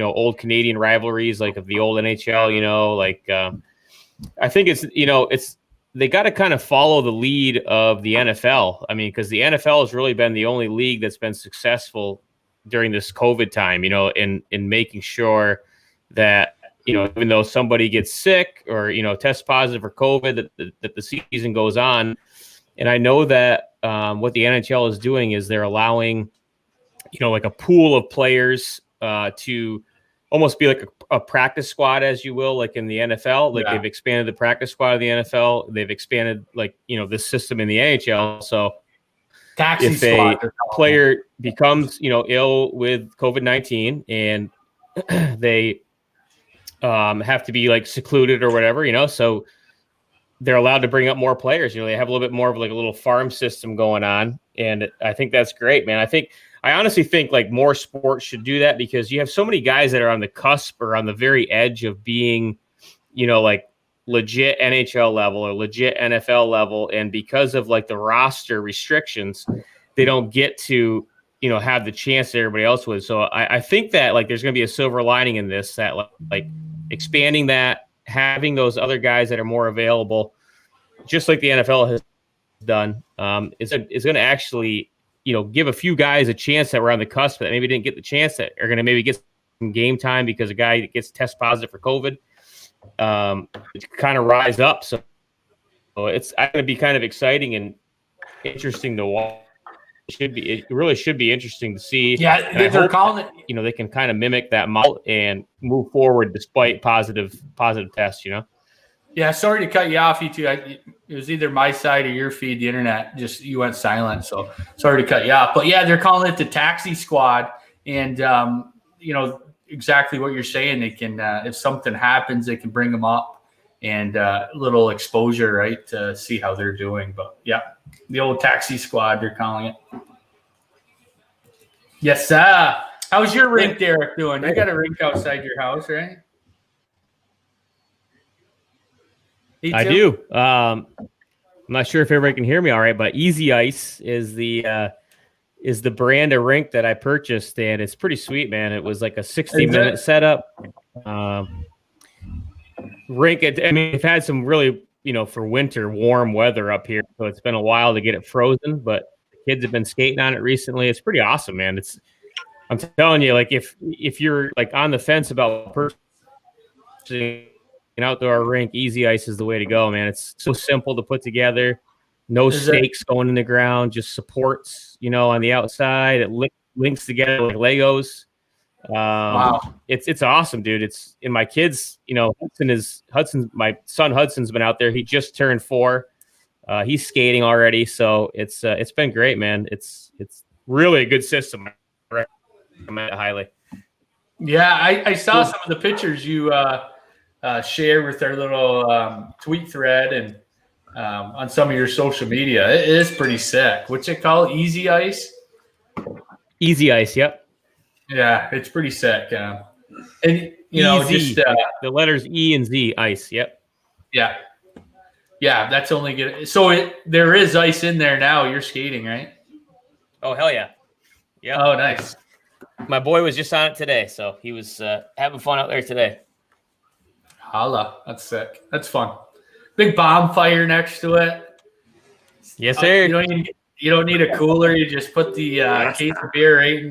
old Canadian rivalries like of the old NHL. I think they got to kind of follow the lead of the NFL. I mean, because the NFL has really been the only league that's been successful during this COVID time, in making sure that, even though somebody gets sick or, tests positive for COVID, that the season goes on. And I know that what the NHL is doing is they're allowing, like a pool of players to almost be like a practice squad, as you will, like in the NFL. Like they've expanded the practice squad of the NFL. They've expanded this system in the NHL. So if a player becomes, ill with COVID-19 and they have to be like secluded or whatever, so they're allowed to bring up more players. They have a little bit more of like a little farm system going on. And I think that's great, man. I honestly think like more sports should do that, because you have so many guys that are on the cusp or on the very edge of being, like legit NHL level or legit NFL level. And because of like the roster restrictions, they don't get to, have the chance that everybody else would. So I think that like there's going to be a silver lining in this, that like expanding that, having those other guys that are more available, just like the NFL has done, is going to actually, give a few guys a chance that were on the cusp that maybe didn't get the chance, that are going to maybe get some game time because a guy that gets test positive for COVID, kind of rise up. So it's going to be kind of exciting and interesting to watch. It really should be interesting to see. Yeah, they're calling it. They can kind of mimic that model and move forward despite positive tests. Yeah, sorry to cut you off, you two. It was either my side or your feed. The internet you went silent, so sorry to cut you off. But yeah, they're calling it the taxi squad, and exactly what you're saying. They can, if something happens, they can bring them up and a little exposure, right, to see how they're doing. But yeah, the old taxi squad, they're calling it. Yes, sir. How's your rink, Derek, doing? You got a rink outside your house, right? I do. I'm not sure if everybody can hear me all right, but Easy Ice is the brand of rink that I purchased, and it's pretty sweet, man. It was like a 60-minute setup. Rink. We've had some really, for winter, warm weather up here, so it's been a while to get it frozen, but the kids have been skating on it recently. It's pretty awesome, man. I'm telling you, like if you're like on the fence about purchasing an outdoor rink, Easy Ice is the way to go, man. It's so simple to put together. No stakes going in the ground, just supports, on the outside. It links together like Legos. Wow. It's awesome, dude. It's in my kids, Hudson, my son Hudson's been out there. He just turned 4. He's skating already. So it's been great, man. It's really a good system. I recommend it highly. Yeah. I saw some of the pictures you, share with our little tweet thread and on some of your social media. It is pretty sick. What's it called? Easy Ice? Easy Ice, yep. Yeah, it's pretty sick. And just the letters E and Z, Ice, yep. Yeah. Yeah, that's only good. So there is ice in there now. You're skating, right? Oh, hell yeah. Yeah. Oh, nice. My boy was just on it today, so he was having fun out there today. Holla. That's sick. That's fun. Big bonfire next to it. Yes, sir. You don't need a cooler. You just put the case of beer right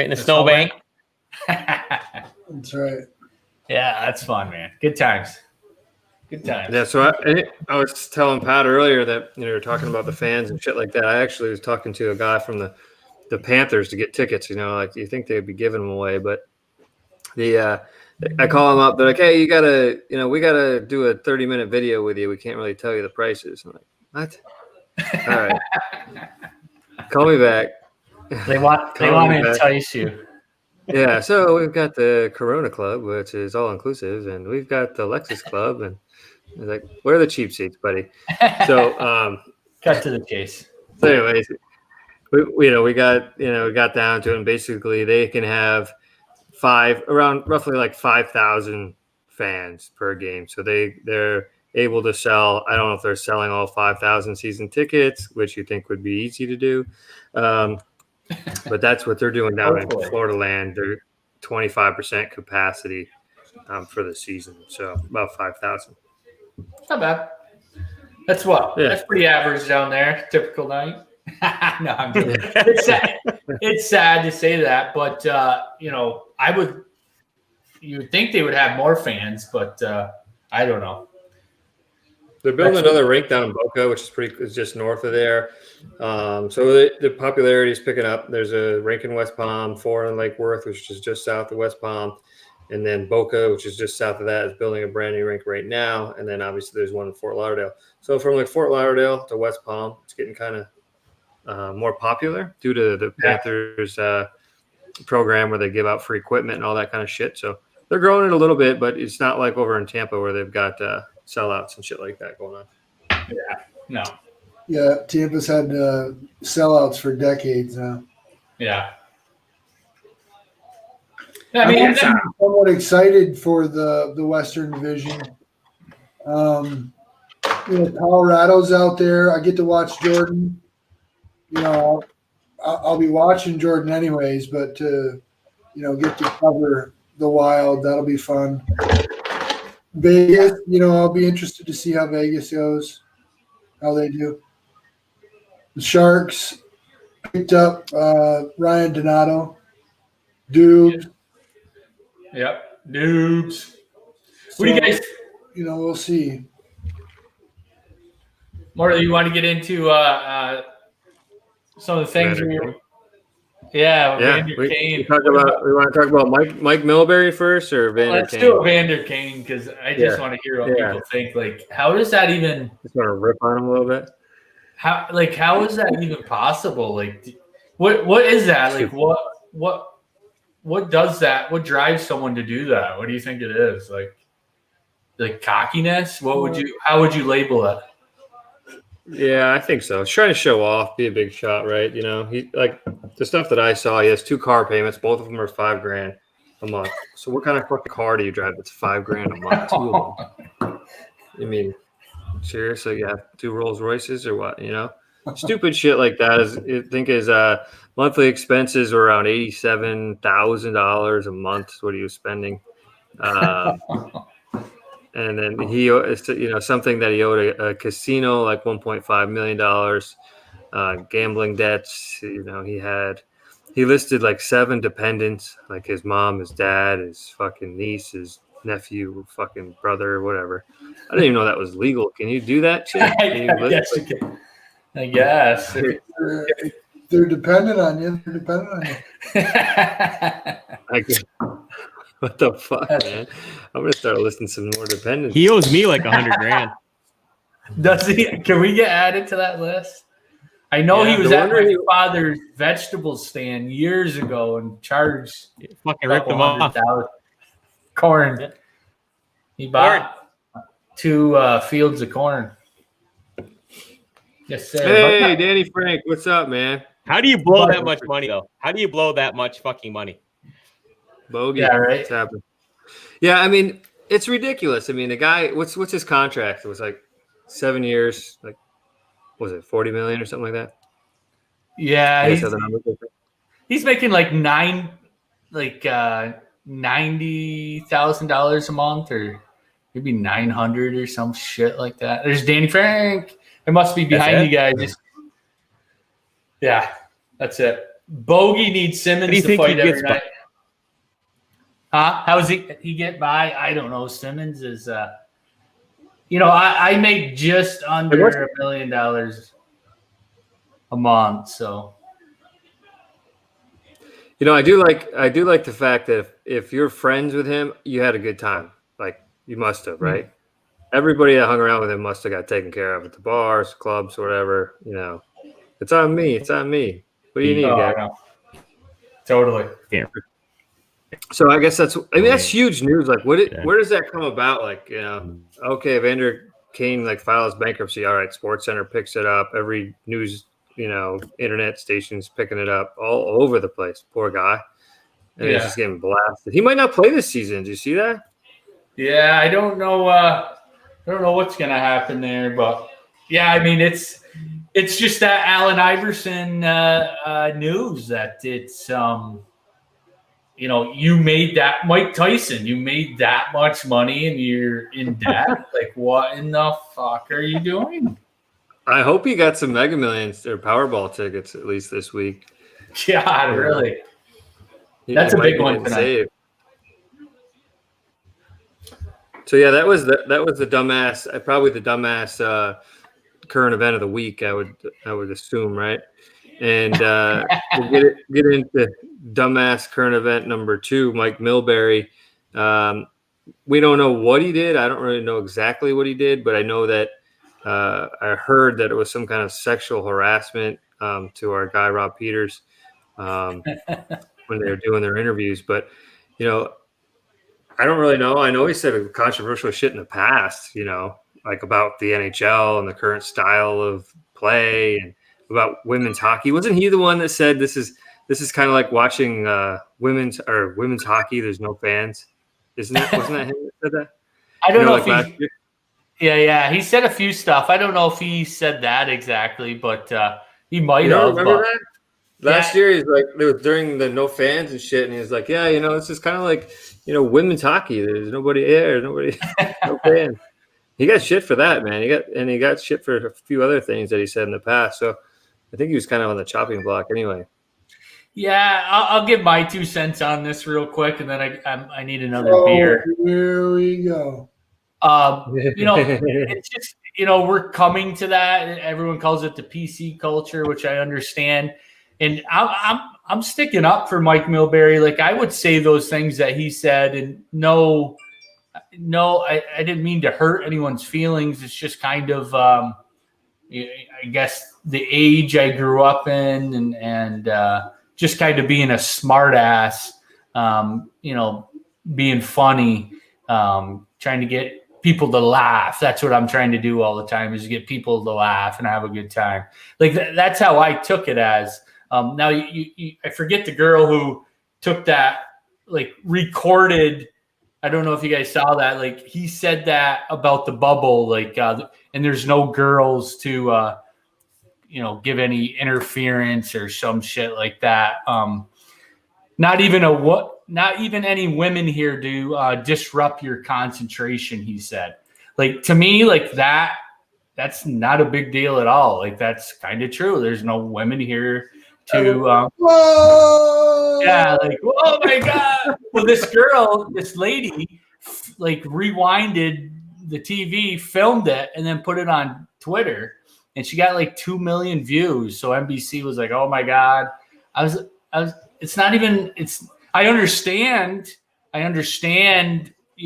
in the snowbank. That's right. Yeah, that's fun, man. Good times. Good times. Yeah, so I was telling Pat earlier that we were talking about the fans and shit like that. I actually was talking to a guy from the Panthers to get tickets. Like you think they'd be giving them away, but I call them up. They're like, "Hey, we gotta do a 30-minute video with you. We can't really tell you the prices." I'm like, "What?" All right, call me back. They want to entice you. Yeah, so we've got the Corona Club, which is all inclusive, and we've got the Lexus Club, and they're like, "Where are the cheap seats, buddy?" So, cut to the chase. So, anyways, we got down to it, and basically they can have roughly like 5,000 fans per game. So they're able to sell. I don't know if they're selling all 5,000 season tickets, which you think would be easy to do. But that's what they're doing down in Florida land. They're 25% capacity for the season. So about 5,000. Not bad. That's what? Yeah. That's pretty average down there. Typical night. No, I'm joking. It's sad. It's sad to say that, but you would think they would have more fans, but I don't know. They're building another rink down in Boca, which is just north of there. So the popularity is picking up. There's a rink in West Palm, 4 in Lake Worth, which is just south of West Palm. And then Boca, which is just south of that, is building a brand new rink right now. And then obviously there's one in Fort Lauderdale. So from like Fort Lauderdale to West Palm, it's getting kind of more popular due to the Panthers program where they give out free equipment and all that kind of shit. So they're growing it a little bit, but it's not like over in Tampa where they've got sellouts and shit like that going on. Yeah, no. Yeah, Tampa's had sellouts for decades now. Yeah. I mean, I'm somewhat excited for the Western Division. Colorado's out there. I get to watch Jordan. I'll be watching Jordan anyways, but to get to cover the Wild, that'll be fun. Vegas, I'll be interested to see how Vegas goes, how they do. The Sharks picked up Ryan Donato. Dubes. Yep. Noobs. What do you guys? We'll see. More, you want to get into some of the things? Vander Kane. We want to talk about Mike Milbury first, or Vander Kane? Let's do Vander Kane because I just want to hear what people think. Like, how does that even? Just want to rip on him a little bit. How is that even possible? Like, what is that? Like, what does that? What drives someone to do that? What do you think it is? Like cockiness? How would you label it? Yeah, I think so. He's trying to show off, be a big shot, right? He like the stuff that I saw. He has 2 car payments. Both of them are $5,000 a month. So what kind of fucking car do you drive that's $5,000 a month? 2 of them. I mean, seriously, you have 2 Rolls Royces or what? Stupid shit like that his monthly expenses were around $87,000 a month. Is what he was spending. And then he, something that he owed a casino like $1.5 million, gambling debts. He listed like 7 dependents, like his mom, his dad, his fucking niece, his nephew, fucking brother, whatever. I didn't even know that was legal. Can you do that shit? I guess. They're dependent on you. What the fuck, man? I'm gonna start listing some more dependents. He owes me like $100,000. Does he? Can we get added to that list? I know he was at my father's vegetable stand years ago and charged fucking ripped him off. Corn. He bought 2 fields of corn. Yes, sir. Hey, Danny Frank, what's up, man? How do you blow that much money, though? How do you blow that much fucking money? Bogey. Yeah, right. What's happening? Yeah, I mean, it's ridiculous. I mean, the guy, what's his contract? It was like 7 years, like, what was it, 40 million or something like that? Yeah, he's making like $90,000 a month, or maybe 900 or some shit like that. There's Danny Frank. It must be behind you guys. Yeah, that's it. Bogey needs Simmons to fight every night. How does he get by? I don't know. Simmons is, I make just under $1 million a month. So, I do like the fact that if you're friends with him, you had a good time. Like you must have, right? Everybody that hung around with him must have got taken care of at the bars, clubs, whatever. It's on me. It's on me. What do you need, guy? Totally. Yeah. So I guess that's huge news. Like, where does that come about? Like, okay, Vander Kane files bankruptcy. All right, SportsCenter picks it up. Every news, internet station's picking it up all over the place. Poor guy, and he's just getting blasted. He might not play this season. Did you see that? Yeah, I don't know. I don't know what's gonna happen there, but yeah, I mean it's just that Allen Iverson news that it's you made that Mike Tyson, you made that much money and you're in debt. Like, what in the fuck are you doing? I hope he got some Mega Millions or Powerball tickets at least this week. God, really? That's He a might big be one getting tonight. saved. So yeah, that was the dumbass, probably the dumbass current event of the week. I would assume, right? And we'll get into dumbass current event number 2, Mike Milbury. We don't know what he did. I don't really know exactly what he did, but I know that I heard that it was some kind of sexual harassment to our guy Rob Peters when they were doing their interviews. But I don't really know. I know he said controversial shit in the past, like about the NHL and the current style of play and about women's hockey. Wasn't he the one that said this is kind of like watching women's hockey? There's no fans, isn't it? Wasn't that him that said that? I don't know like if yeah. He said a few stuff. I don't know if he said that exactly, but he might have. Remember that? Last year, he's like, it was during the no fans and shit, and he was like, yeah, this is kind of like, women's hockey. There's nobody here, no fans. He got shit for that, man. He got shit for a few other things that he said in the past. So I think he was kind of on the chopping block anyway. Yeah, I'll give my 2 cents on this real quick, and then I need another beer. Here we go. It's just we're coming to that. Everyone calls it the PC culture, which I understand. And I'm sticking up for Mike Milbury. Like, I would say those things that he said, and no, I didn't mean to hurt anyone's feelings. It's just kind of, I guess, the age I grew up in, and just kind of being a smart ass, being funny, trying to get people to laugh. That's what I'm trying to do all the time, is get people to laugh and have a good time. Like, that's how I took it as. Now, I forget the girl who took that, like, recorded. I don't know if you guys saw that. Like, he said that about the bubble, like, and there's no girls to, give any interference or some shit like that. Not even any women here do disrupt your concentration, he said. Like, to me, like, that's not a big deal at all. Like, that's kind of true. There's no women here to Whoa! Yeah, like, oh my God. Well, this lady, like, rewinded the TV, filmed it, and then put it on Twitter, and she got like 2 million views. So NBC was like, oh my God. It's not even, I understand,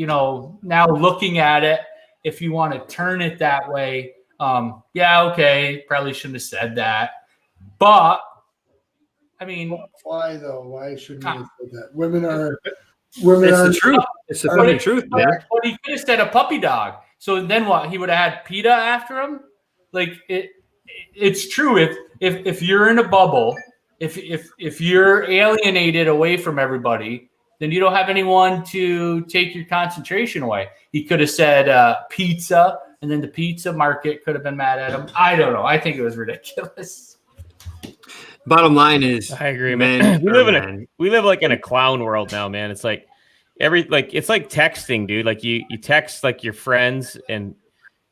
now looking at it, if you want to turn it that way, yeah, okay, probably shouldn't have said that. But I mean, why though? Why shouldn't you have said that? Women are. It's the truth. It's the fucking truth, man. But he could have said a puppy dog. So then what? He would have had PETA after him. Like, it's true. If you're in a bubble, if you're alienated away from everybody, then you don't have anyone to take your concentration away. He could have said pizza, and then the pizza market could have been mad at him. I don't know. I think it was ridiculous. Bottom line is, I agree, man. We live like in a clown world now, man. It's like it's like texting, dude. Like you text like your friends, and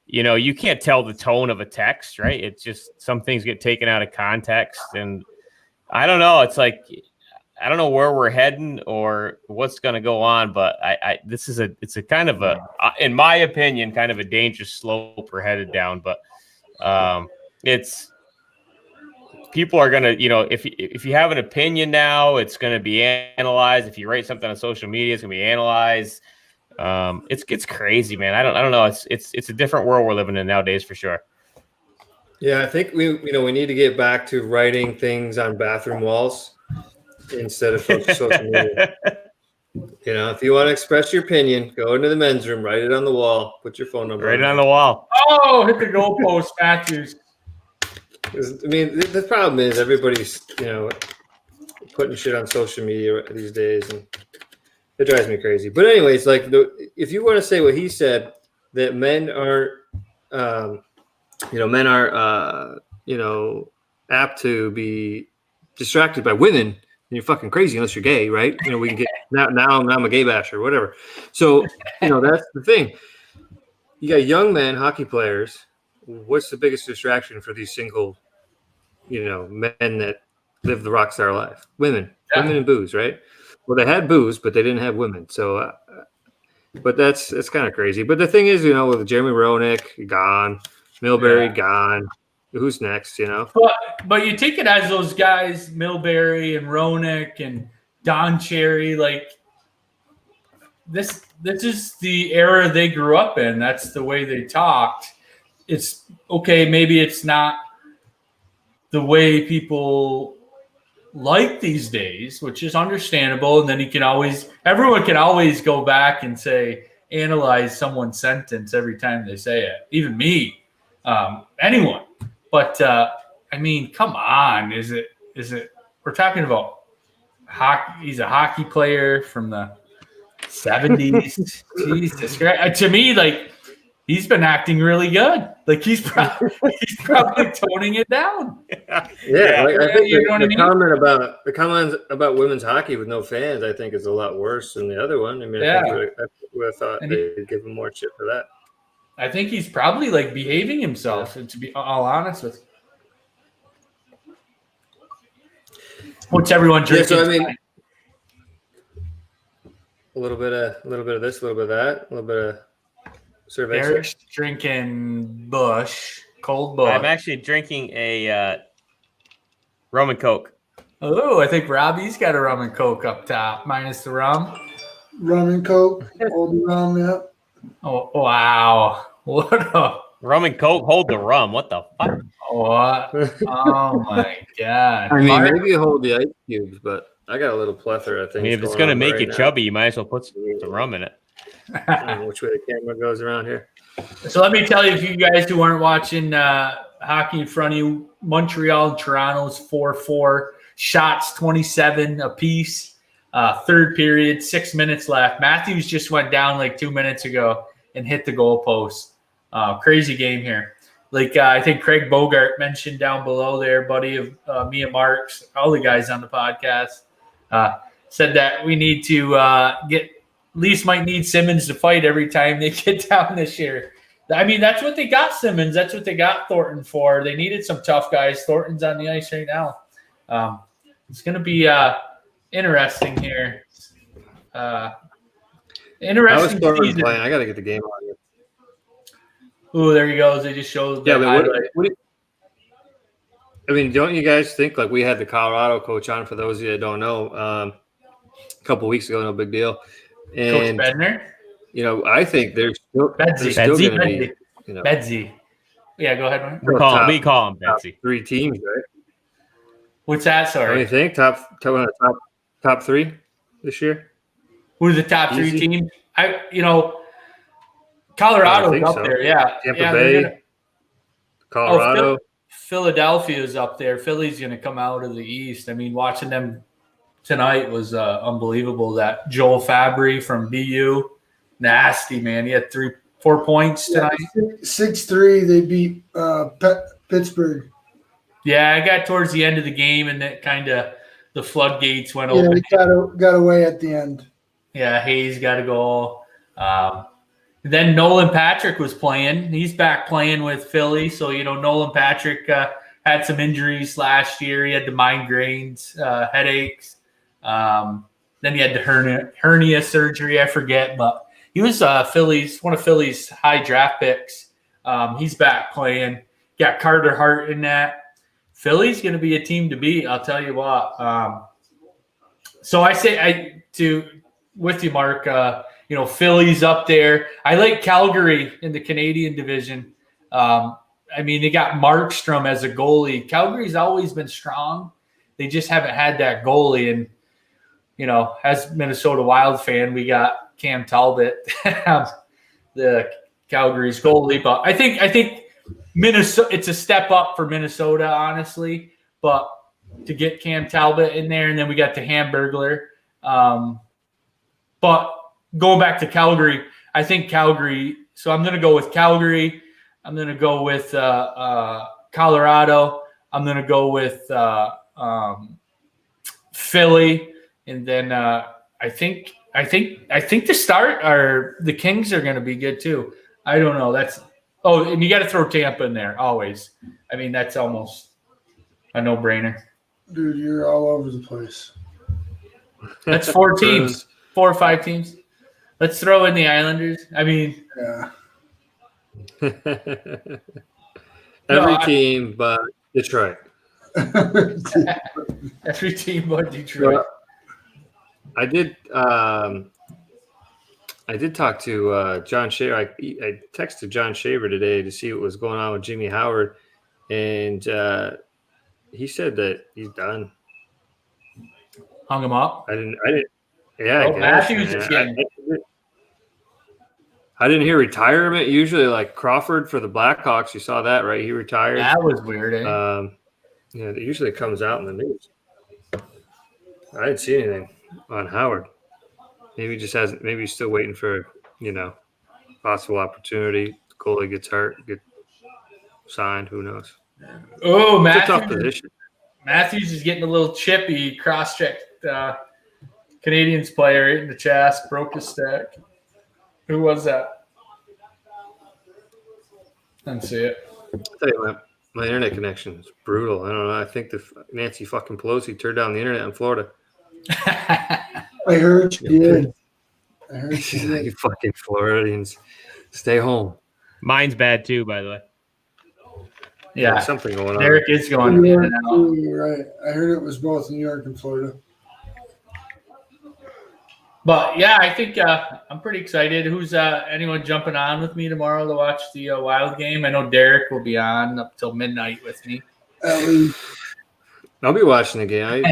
you can't tell the tone of a text, right? It's just some things get taken out of context, and I don't know. It's like I don't know where we're heading or what's going to go on, but it's a kind of in my opinion, kind of a dangerous slope we're headed down. But it's. People are going to, if you have an opinion now, it's going to be analyzed. If you write something on social media, it's going to be analyzed. It's crazy, man. I don't know. It's a different world we're living in nowadays for sure. Yeah, I think we need to get back to writing things on bathroom walls instead of social media. If you want to express your opinion, go into the men's room, write it on the wall, put your phone number. Write it on the wall. Oh, hit the goalpost, Matthews. I mean, the problem is everybody's, putting shit on social media these days, and it drives me crazy. But anyways, like, if you want to say what he said, that men are apt to be distracted by women, you're fucking crazy unless you're gay, right? You know, we can get now I'm a gay basher, whatever. So, you know, that's the thing. You got young men, hockey players. What's the biggest distraction for these single, you know, men that live the rock star life? Women and booze, right? Well, they had booze, but they didn't have women. So, but that's kind of crazy. But the thing is, you know, with Jeremy Roenick gone, Milbury gone. Who's next, you know? But you take it as those guys, Milbury and Roenick and Don Cherry, like this is the era they grew up in. That's the way they talked. It's okay, maybe it's not the way people like these days, which is understandable. And then everyone can always go back and analyze someone's sentence every time they say it. Even me, anyone. But I mean, come on. Is it we're talking about hockey? He's a hockey player from the 70s. Jesus Christ. To me, like, he's been acting really good. Like, he's probably toning it down. Yeah, like, I think the comment about women's hockey with no fans, I think, is a lot worse than the other one. I mean, I would have thought they'd give him more shit for that. I think he's probably like behaving himself, to be all honest with you. What's everyone drinking? Yeah, so I mean, a little bit of this, a little bit of that, a little bit of cerveza. Eric's drinking Bush, cold Bush. I'm actually drinking a rum and coke. Oh, I think Robbie's got a rum and coke up top, minus the rum. Rum and coke, all the rum, yeah. Oh, wow. What a rum and coke, hold the rum. What the fuck? What? Oh, my God. I mean, maybe you hold the ice cubes, but I got a little plethora of things. I mean, if it's going to make you chubby, you might as well put some rum in it. Which way the camera goes around here. So let me tell you, if you guys who aren't watching hockey in front of you, Montreal and Toronto's 4-4. Shots 27 apiece. Third period, 6 minutes left. Matthews just went down like 2 minutes ago and hit the goalpost. Crazy game here. Like I think Craig Bogart mentioned down below there, buddy of me and Mark's, all the guys on the podcast, said that we need to Leafs might need Simmons to fight every time they get down this year. I mean, that's what they got Simmons. That's what they got Thornton for. They needed some tough guys. Thornton's on the ice right now. It's going to be interesting here. Interesting. I was Thornton playing. I got to get the game on here. Ooh, there he goes. They just showed the highlight. I mean, don't you guys think, like, we had the Colorado coach on, for those of you that don't know, a couple weeks ago, no big deal. And, Coach Bednar? You know, I think they're still going to be, you know. Bedsy. Yeah, go ahead, Mark. We call him Betsy. 3 teams, right? What's that? Sorry. What do you think? Top 3 this year? Who are the top 3 teams? Colorado's up there, yeah. Tampa Bay, Colorado. Philadelphia's up there. Philly's going to come out of the East. I mean, watching them tonight was unbelievable. That Joel Fabry from BU, nasty, man. He had 4 points tonight. 6-3, they beat Pittsburgh. Yeah, I got towards the end of the game, and that kind of the floodgates went open. Yeah, got away at the end. Yeah, Hayes got a goal. Then Nolan Patrick was playing. He's back playing with Philly. So, Nolan Patrick had some injuries last year. He had the migraines, headaches. Then he had the hernia surgery, I forget. But he was one of Philly's high draft picks. He's back playing. Got Carter Hart in that. Philly's going to be a team to beat, I'll tell you what. So I say with you, Mark, Philly's up there. I like Calgary in the Canadian division. They got Markstrom as a goalie. Calgary's always been strong. They just haven't had that goalie. And, as Minnesota Wild fan, we got Cam Talbot, the Calgary's goalie. But I think Minnesota, it's a step up for Minnesota, honestly. But to get Cam Talbot in there, and then we got the Hamburglar. But going back to Calgary, I think Calgary. So I'm going to go with Calgary. I'm going to go with Colorado. I'm going to go with Philly, and then I think the Kings are going to be good too. I don't know. And you got to throw Tampa in there always. I mean, that's almost a no-brainer. Dude, you're all over the place. That's 4 teams, 4 or 5 teams. Let's throw in the Islanders. I mean, Yeah. Every team but Detroit. Every team but Detroit. Well, I did talk to John Shaver. I texted John Shaver today to see what was going on with Jimmy Howard, and he said that he's done. Hung him up. I didn't. Yeah, Oh, Matthews is getting. I didn't hear retirement. Usually, like Crawford for the Blackhawks, you saw that, right? He retired. That was weird. Eh? Yeah, it usually comes out in the news. I didn't see anything on Howard. Maybe he just hasn't. Maybe he's still waiting for possible opportunity. Goalie gets hurt, get signed. Who knows? Oh, It's a tough position. Matthews is getting a little chippy. Cross-checked Canadians player right in the chest, broke his stick. Who was that? Didn't see it. I'll tell you what, my internet connection is brutal. I don't know. I think Nancy fucking Pelosi turned down the internet in Florida. I heard she did. She's like, you fucking Floridians, stay home. Mine's bad too, by the way. Yeah, There's something going on. Derek is going in and out. You're right. I heard it was both New York and Florida. But yeah, I think I'm pretty excited. Who's anyone jumping on with me tomorrow to watch the Wild game? I know Derek will be on up till midnight with me. I'll be watching the game.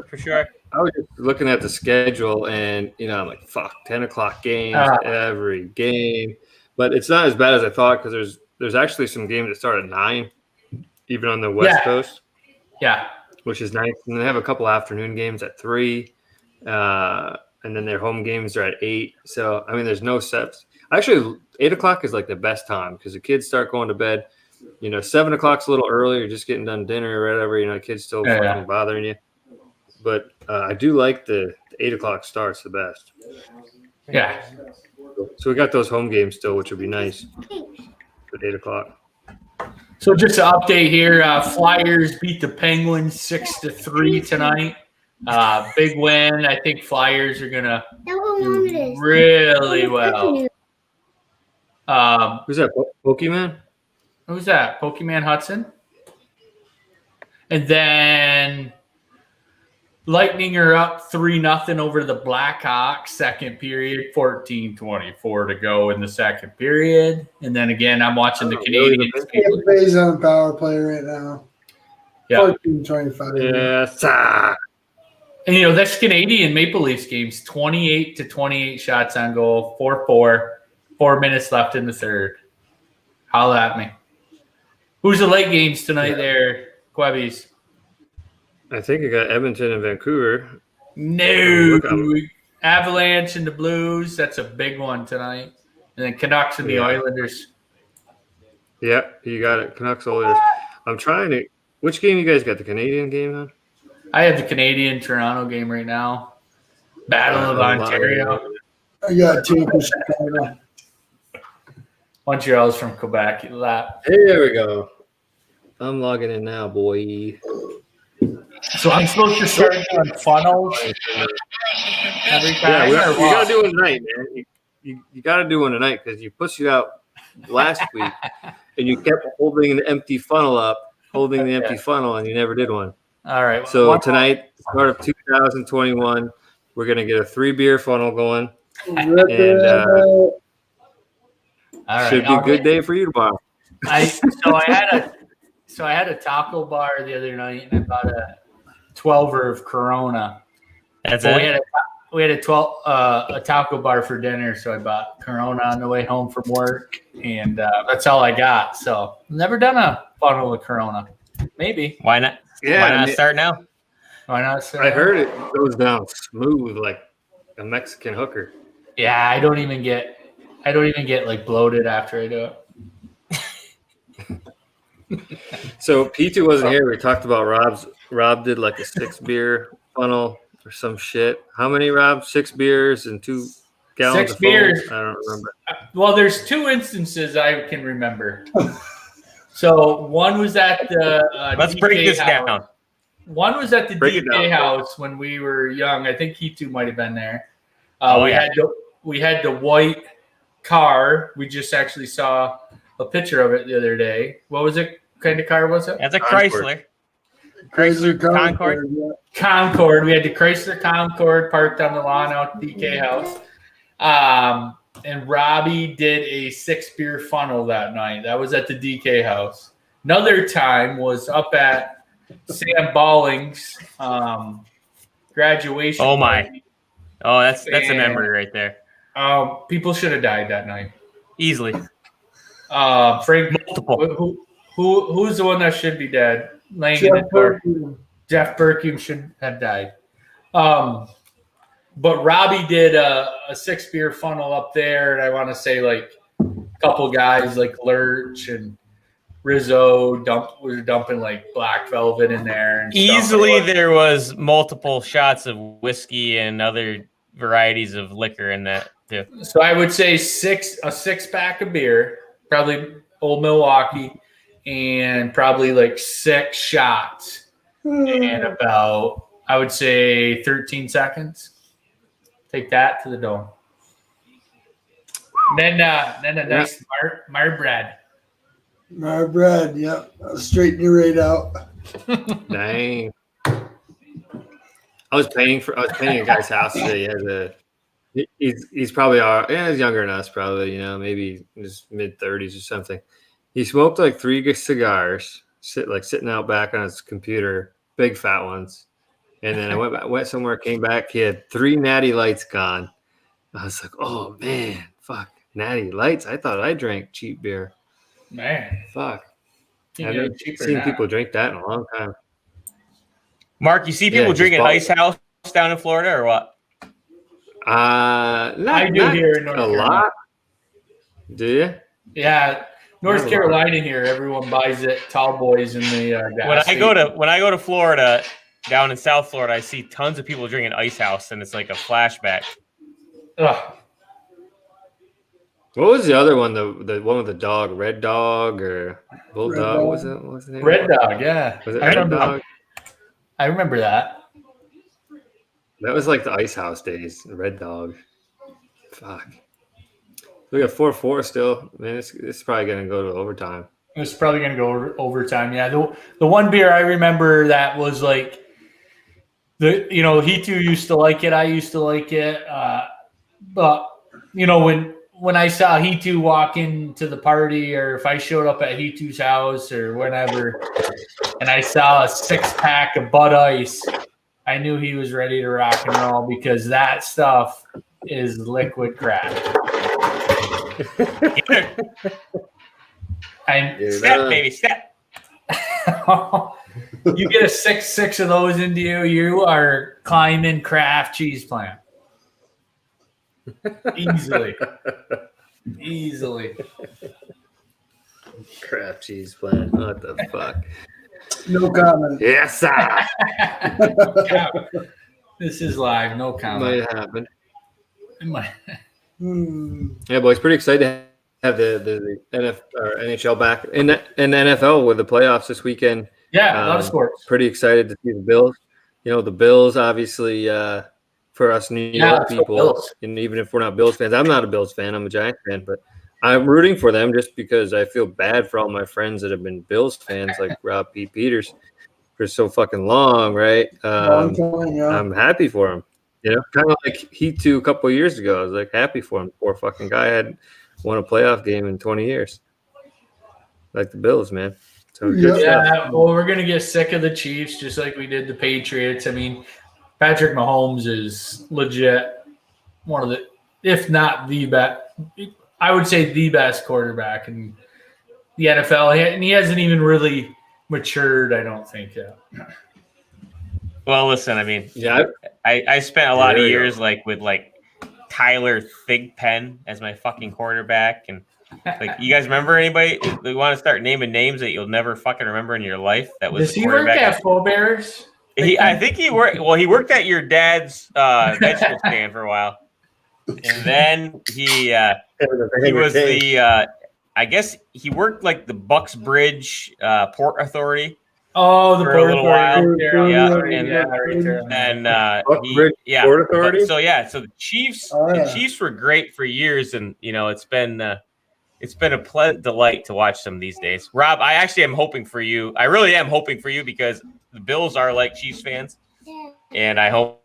For sure. I was just looking at the schedule, and I'm like, fuck, 10 o'clock games every game. But it's not as bad as I thought because there's actually some games that start at 9, even on the West Coast. Yeah, which is nice. And they have a couple afternoon games at 3. And then their home games are at 8. So, I mean, there's no sets. Actually, 8 o'clock is like the best time because the kids start going to bed. 7 o'clock's a little early. You're just getting done dinner or whatever. The kids still fucking bothering you. But I do like the 8 o'clock starts the best. Yeah. So we got those home games still, which would be nice at 8 o'clock. So just an update here. Flyers beat the Penguins 6-3 tonight. Big win. I think Flyers are gonna do really well. Who's that? Pokemon? Who's that? Pokemon Hudson. And then Lightning are up 3-0 over the Blackhawks. Second period, 14:24 to go in the second period. And then again, I'm watching the Canadians. Bay's on power play right now. Yeah. 14-25. Yes. And that's Canadian Maple Leafs games, 28-28 shots on goal, 4-4, 4 minutes left in the third. Holla at me. Who's the late games tonight there, Quebbies? I think I got Edmonton and Vancouver. No. Avalanche and the Blues, that's a big one tonight. And then Canucks and the Islanders. Yeah, you got it. Canucks Oilers. I'm trying to – which game you guys got? The Canadian game on? I have the Canadian-Toronto game right now. Battle of Ontario. I got Tampa, Chicago. Montreal's from Quebec. Lap. Hey, there we go. I'm logging in now, boy. So I'm supposed to start doing funnels every time? You got to do one tonight, man. You got to do one tonight because you pushed it out last week and you kept holding the empty funnel up, and you never did one. All right. So tonight, start of 2021, we're going to get a 3-beer funnel going. And should be a good day for you tomorrow. I had a taco bar the other night and I bought a 12er of Corona. That's it. We had a taco bar for dinner, so I bought Corona on the way home from work, and that's all I got. So never done a funnel of Corona. Maybe. Why not? Yeah, Why not start now? Why not start? I heard it goes down smooth like a Mexican hooker. Yeah, I don't even get like bloated after I do it. So P2 wasn't here. We talked about Rob did like a 6-beer funnel or some shit. How many, Rob? 6 beers and 2 gallons 6 of funnel? beers. I don't remember. Well, there's 2 instances I can remember. So one was at the Let's DK break this house. down. One was at the Break it DK down. house when we were young. I think he too might have been there. Oh, we yeah. had the white car. We just actually saw a picture of it the other day. What was it? Kind of car was it? That's a Concord. Chrysler Concord. Yeah. Concord. We had the Chrysler Concord parked on the lawn out at DK house. And Robbie did a 6 beer funnel that night. That was at the DK house. Another time was up at Sam Balling's graduation. Oh, my. party. Oh, that's a memory right there. People should have died that night. Easily. Frank, Multiple. who's the one that should be dead? Laying in Jeff the car. Berkey. Jeff Berkey should have died. But Robbie did a 6 beer funnel up there, and I want to say like a couple guys like Lurch and Rizzo was dumping like Black Velvet in there. And Easily, stuff. there was multiple shots of whiskey and other varieties of liquor in that too. So I would say a 6-pack of beer, probably Old Milwaukee, and probably like 6 shots in about, I would say, 13 seconds. Take that to the dome. Then a nice Mar bread. My bread, yep. I'll straighten your rate out. Dang. I was painting a guy's house today. He's probably he's younger than us, probably, maybe in his mid-30s or something. He smoked like 3 cigars, sitting out back on his computer, big fat ones. And then I went somewhere, came back. He had 3 Natty Lights gone. I was like, oh man, fuck, Natty Lights. I thought I drank cheap beer. Man, Fuck, you I get it haven't cheaper seen now. people drink that in a long time. Mark, you see people just drinking bought- Ice House down in Florida or what? Not here in North a Carolina. lot. Do you? Yeah, North Not a lot. Carolina here, everyone buys it. Tall boys in the gas When I station. go to Florida, down in South Florida, I see tons of people drinking Ice House, and it's like a flashback. Ugh. What was the other one? The one with the dog, Red Dog or Bulldog? Red Dog. What was the name? Red Dog, yeah. Was it I Red remember, Dog? I remember that. That was like the Ice House days. Red Dog. Fuck. We got 4-4 still. Man, it's probably gonna go to overtime. It's probably going to go overtime. Yeah, the one beer I remember that was like he too used to like it. I used to like it. But when I saw he too walk into the party, or if I showed up at he too's house or whenever, and I saw a 6-pack of Bud Ice, I knew he was ready to rock and roll, because that stuff is liquid crack. Step, baby, step. You get a 6 of those into you are climbing craft cheese plant. Easily. Crap cheese plant. What the fuck? No comment. Yes, sir. This is live, no comment. Might happen. Hmm. Yeah, boys, pretty excited to have the NHL back in the NFL with the playoffs this weekend. Yeah, a lot of sports. Pretty excited to see the Bills. The Bills, obviously, for us New York let's go people, Bills. and even if we're not Bills fans, I'm not a Bills fan. I'm a Giants fan, but I'm rooting for them just because I feel bad for all my friends that have been Bills fans, like Rob P. Peters, for so fucking long, right? Long time, yeah. I'm happy for him. Kind of like he too a couple of years ago. I was like happy for him. Poor fucking guy had won a playoff game in 20 years. Like the Bills, man. So good stuff. Yeah, well, we're gonna get sick of the Chiefs just like we did the Patriots. I mean, Patrick Mahomes is legit one of the, if not the best, I would say the best quarterback in the NFL, and he hasn't even really matured, I don't think, yet. Well, listen, I mean, Yeah, I spent a lot There of you go. years with Tyler Thigpen as my fucking quarterback, and you guys remember anybody? You want to start naming names that you'll never fucking remember in your life? That was Does he work quarterback. at Faux Bears? I think he worked. Well, he worked at your dad's vegetable stand for a while, and then he was the. I guess he worked like the Bucks Bridge Port Authority. Oh, the for a little while. Port And Port Authority. So the Chiefs, Chiefs were great for years, and it's been a delight to watch them these days. Rob, I actually am hoping for you. I really am hoping for you because the Bills are like Chiefs fans, and I hope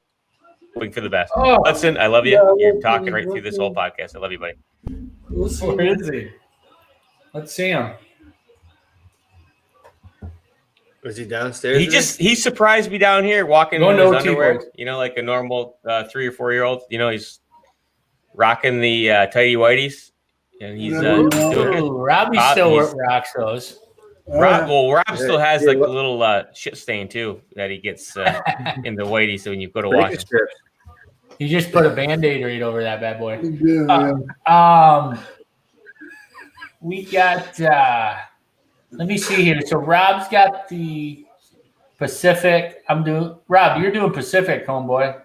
hoping for the best. Oh. Listen, I love you. You're talking right through this whole podcast. I love you, buddy. Where is he? Let's see him. Was he downstairs? He surprised me down here walking in his underwear. T-boys. Like a normal 3 or 4 year old. He's rocking the tighty whities, and he's doing good. Robbie still rocks those. Rob still has like a little shit stain too that he gets in the whitey. So when you go to wash him, he just put a Band-Aid right over that bad boy. We got. Let me see here. So Rob's got the Pacific. Rob, you're doing Pacific, homeboy.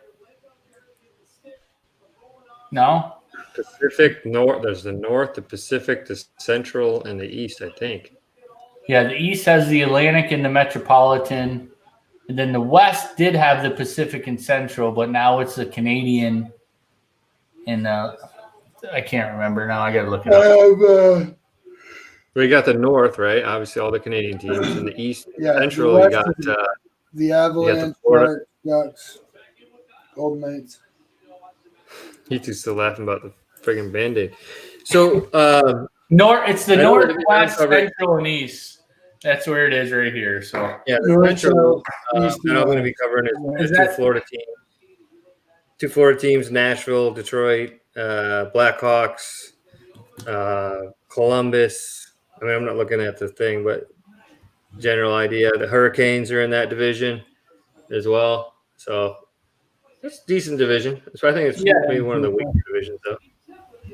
No? Pacific North. There's the North, the Pacific, the Central, and the East, I think. Yeah, the East has the Atlantic and the Metropolitan. And then the West did have the Pacific and Central, but now it's the Canadian and I can't remember now. I got to look it up. We got the North, right? Obviously, all the Canadian teams. In the East, Central, the you got the Avalanche, Sharks, Ducks, Golden Knights. You two still laughing about the friggin' Band-Aid. So, it's the Northwest, Central, and East. That's where it is right here. So yeah, the Central. And I'm going to be covering is two Florida teams. Two Florida teams: Nashville, Detroit, Blackhawks, Columbus. I mean, I'm not looking at the thing, but general idea. The Hurricanes are in that division as well. So it's a decent division. So I think it's maybe one of the weaker divisions, though.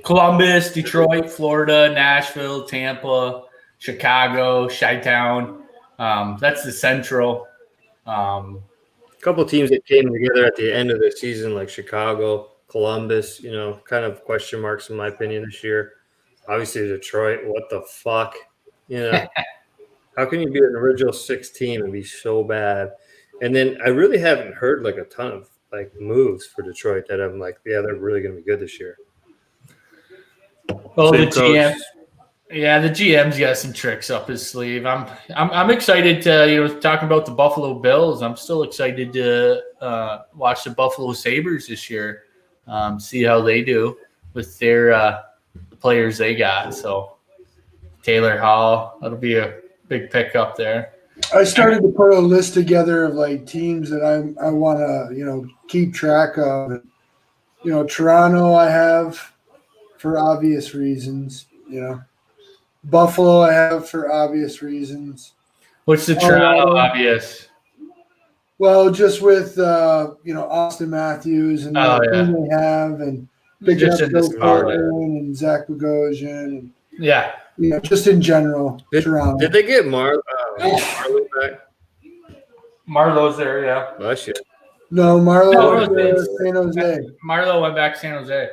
Columbus, Detroit, Florida, Nashville, Tampa, Chicago, Chi-Town. That's the Central. A couple of teams that came together at the end of the season, like Chicago, Columbus, kind of question marks in my opinion this year. Obviously, Detroit, what the fuck? How can you be an original 6 team and be so bad? And then I really haven't heard like a ton of like moves for Detroit that I'm like, yeah, they're really going to be good this year. Oh, the GM. Yeah, the GM's got some tricks up his sleeve. I'm excited to talking about the Buffalo Bills. I'm still excited to watch the Buffalo Sabres this year, see how they do with their players they got. So Taylor Hall, that'll be a big pickup there. I started to put a list together of like teams that I want to keep track of. Toronto I have for obvious reasons. Buffalo I have for obvious reasons. What's the Toronto obvious? Well, just with Austin Matthews and the team they have, and picking up Bill Portland and Zach Bogosian, and just in general, Toronto. Did they get Marlo back? Marlo's there, yeah. Bless you. No, Marlo went San Jose. Marlo went back to San Jose.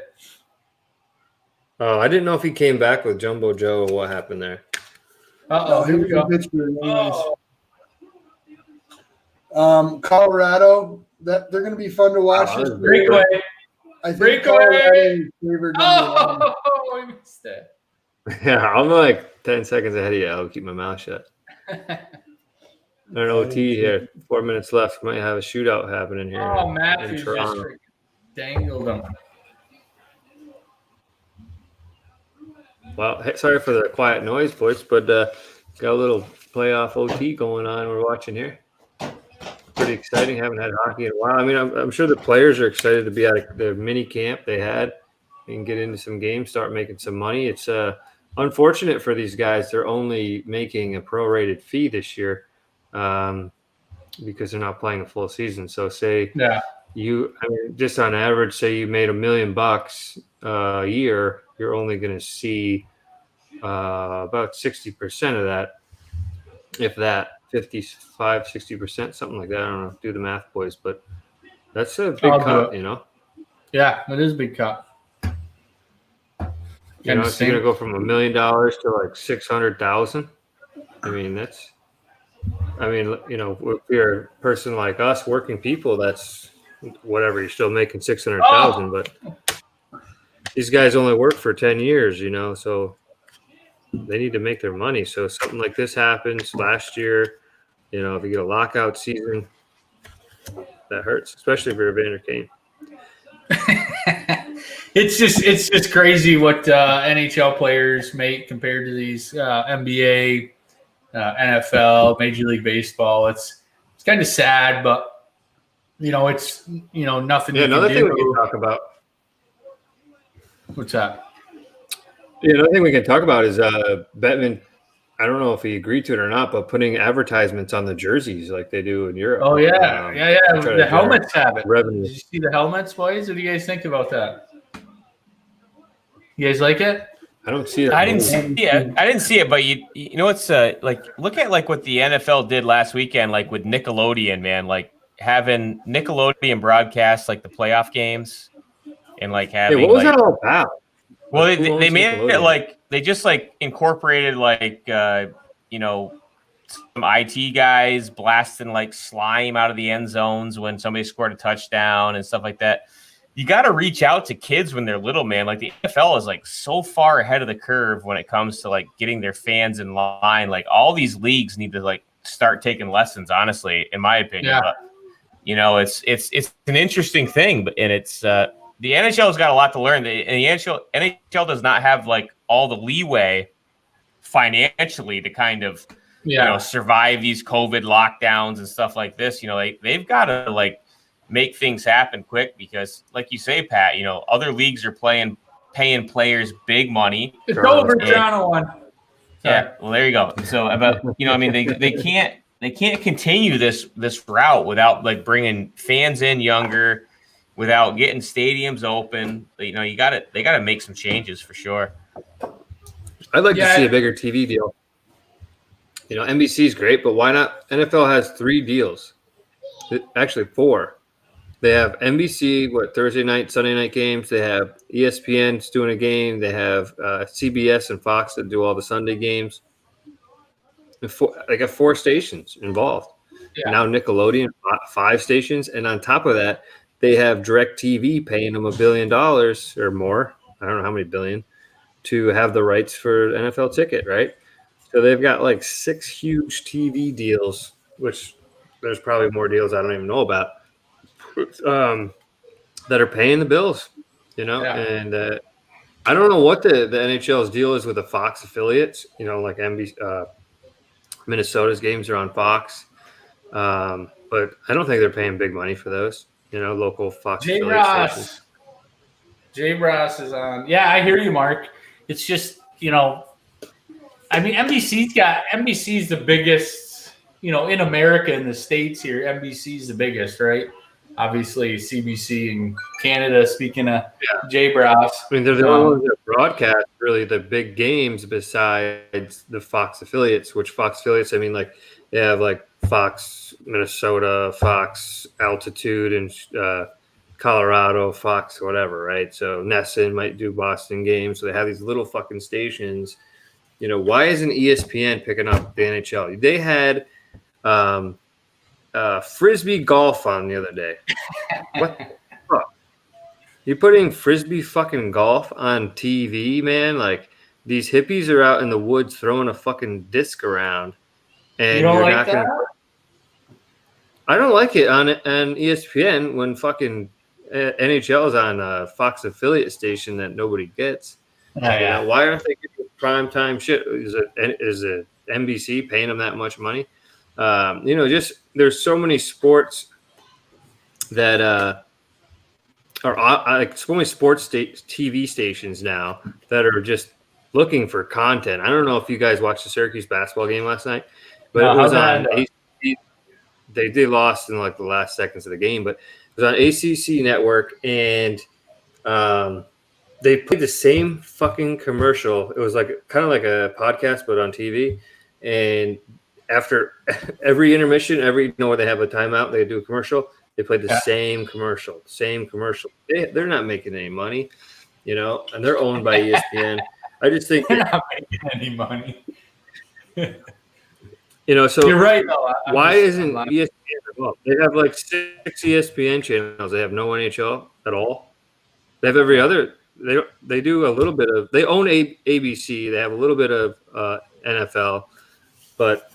Oh, I didn't know if he came back with Jumbo Joe or what happened there. Here we go. Pittsburgh. Colorado, they're going to be fun to watch. Breakaway. I think Colorado is favored. We missed it. Yeah, I'm like 10 seconds ahead of you. I'll keep my mouth shut. An OT here. 4 minutes left. Might have a shootout happening here. Oh, Matthews just dangled him. Well, hey, sorry for the quiet noise, boys, but got a little playoff OT going on. We're watching here. Pretty exciting. Haven't had hockey in a while. I mean, I'm sure the players are excited to be at the mini camp they had and get into some games, start making some money. It's unfortunate for these guys. They're only making a prorated fee this year because they're not playing a full season. So just on average, say you made $1 million a year, you're only going to see about 60% of that, if that, 55, 60%, something like that. I don't know. Do the math, boys, but that's a big I'll do cut, it. you know. Yeah, it is a big cut. You know, it's going to go from $1 million to like 600,000. I mean, you know, if you're a person like us, working people, that's whatever. You're still making 600,000, but these guys only work for 10 years, you know, so they need to make their money. So something like this happens last year, you know, if you get a lockout season, that hurts, especially if you're Evander Kane. It's just crazy what NHL players make compared to these NBA, NFL, Major League Baseball. It's kind of sad, but you know, it's nothing. Yeah, another thing we can talk about. What's that? Yeah, another thing we can talk about is Bettman. I don't know if he agreed to it or not, but putting advertisements on the jerseys like they do in Europe. Oh yeah, yeah. The helmets have it. Revenue. Did you see the helmets, boys? What do you guys think about that? You guys like it? I don't see it. I didn't see it, but you know what's like, look at like what the NFL did last weekend, like with Nickelodeon, man, like having Nickelodeon broadcast like the playoff games and like having. Hey, what was that all about? Well, they made it like they just like incorporated like some IT guys blasting like slime out of the end zones when somebody scored a touchdown and stuff like that. You got to reach out to kids when they're little, man. Like the NFL is like so far ahead of the curve when it comes to like getting their fans in line. Like all these leagues need to like start taking lessons, honestly, in my opinion. Yeah. But you know, it's an interesting thing, and it's the NHL has got a lot to learn. And the NHL does not have like all the leeway financially to kind of survive these COVID lockdowns and stuff like this. You know, they've got to like make things happen quick because, like you say, Pat, you know, other leagues are paying players big money. It's over, Toronto one. Yeah, well, there you go. So, about I mean, they can't continue this route without like bringing fans in younger, without getting stadiums open. You know, they got to make some changes for sure. I'd like to see a bigger TV deal. You know, NBC is great, but why not? NFL has 3 deals, actually 4. They have NBC, Thursday night, Sunday night games. They have ESPN's doing a game. They have CBS and Fox that do all the Sunday games. They got 4 stations involved. Yeah. Now Nickelodeon, 5 stations. And on top of that, they have DirecTV paying them $1 billion or more. I don't know how many billion to have the rights for NFL ticket, right? So they've got like 6 huge TV deals, which there's probably more deals I don't even know about, that are paying the bills, you know. Yeah. And I don't know what the NHL's deal is with the Fox affiliates, you know, like Minnesota's games are on Fox, but I don't think they're paying big money for those, you know, local Fox affiliate stations. Jay Ross is on. Yeah, I hear you, Mark. It's just, you know, I mean, NBC's the biggest, you know, in America, in the States here, NBC's the biggest, right? Obviously, CBC in Canada, speaking of Jay Ross. I mean, they're the only ones that broadcast really the big games besides the Fox affiliates, which Fox affiliates, I mean, like they have like Fox Minnesota, Fox Altitude, and Colorado, Fox, whatever, right? So Nesson might do Boston games. So they have these little fucking stations. You know, why isn't ESPN picking up the NHL? They had Frisbee golf on the other day. What the fuck? You're putting Frisbee fucking golf on TV, man? Like, these hippies are out in the woods throwing a fucking disc around. And you don't you're like not that? gonna. I don't like it on ESPN when fucking NHL is on a Fox affiliate station that nobody gets. Yeah. Why aren't they getting primetime shit? Is it NBC paying them that much money? You know, just there's so many sports that are like so many sports TV stations now that are just looking for content. I don't know if you guys watched the Syracuse basketball game last night, but it was on ACC. They lost in like the last seconds of the game, but it was on ACC network, and they played the same fucking commercial. It was like kind of like a podcast, but on TV. And after every intermission, where they have a timeout, they do a commercial. They play the same commercial. They're not making any money, and they're owned by ESPN. I just think they're not making any money. So you're right though. Why isn't ESPN involved? They have like 6 ESPN channels. They have no NHL at all. They have every other. They do a little bit of. They own ABC. They have a little bit of NFL, but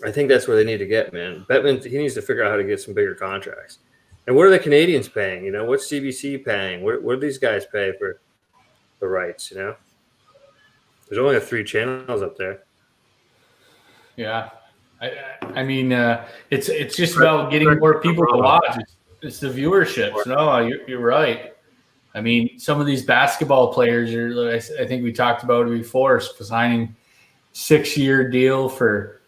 I think that's where they need to get, man. Bettman, he needs to figure out how to get some bigger contracts. And what are the Canadians paying? What's CBC paying? What do these guys pay for the rights? There's only 3 channels up there. Yeah, I mean, it's just about getting more people to watch. It's the viewership. No, you're right. I mean, some of these basketball players are. I think we talked about it before, signing 6-year deal for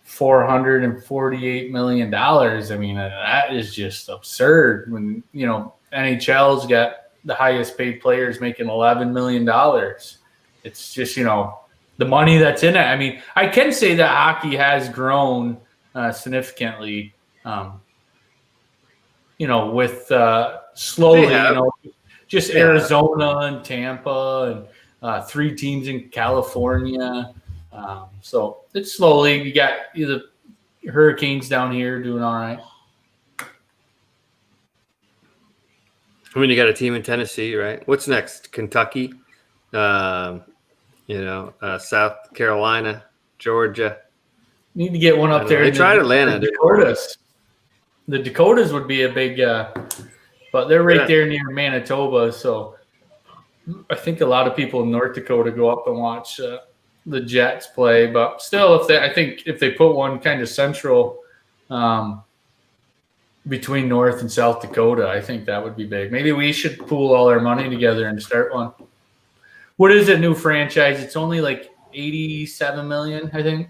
$448 million. I mean, that is just absurd. When NHL's got the highest paid players making $11 million. It's just the money that's in it. I mean, I can say that hockey has grown significantly, with slowly, just Arizona and Tampa and 3 teams in California. So it's slowly. You got the Hurricanes down here doing all right. I mean, you got a team in Tennessee, right? What's next? Kentucky. South Carolina, Georgia. Need to get one up there. They tried Atlanta. The Dakotas. The Dakotas would be a big, but they're right there near Manitoba. So I think a lot of people in North Dakota go up and watch the Jets play. But still, if they put one kind of central between North and South Dakota, I think that would be big. Maybe we should pool all our money together and start one. What is a new franchise? It's only like $87 million, I think.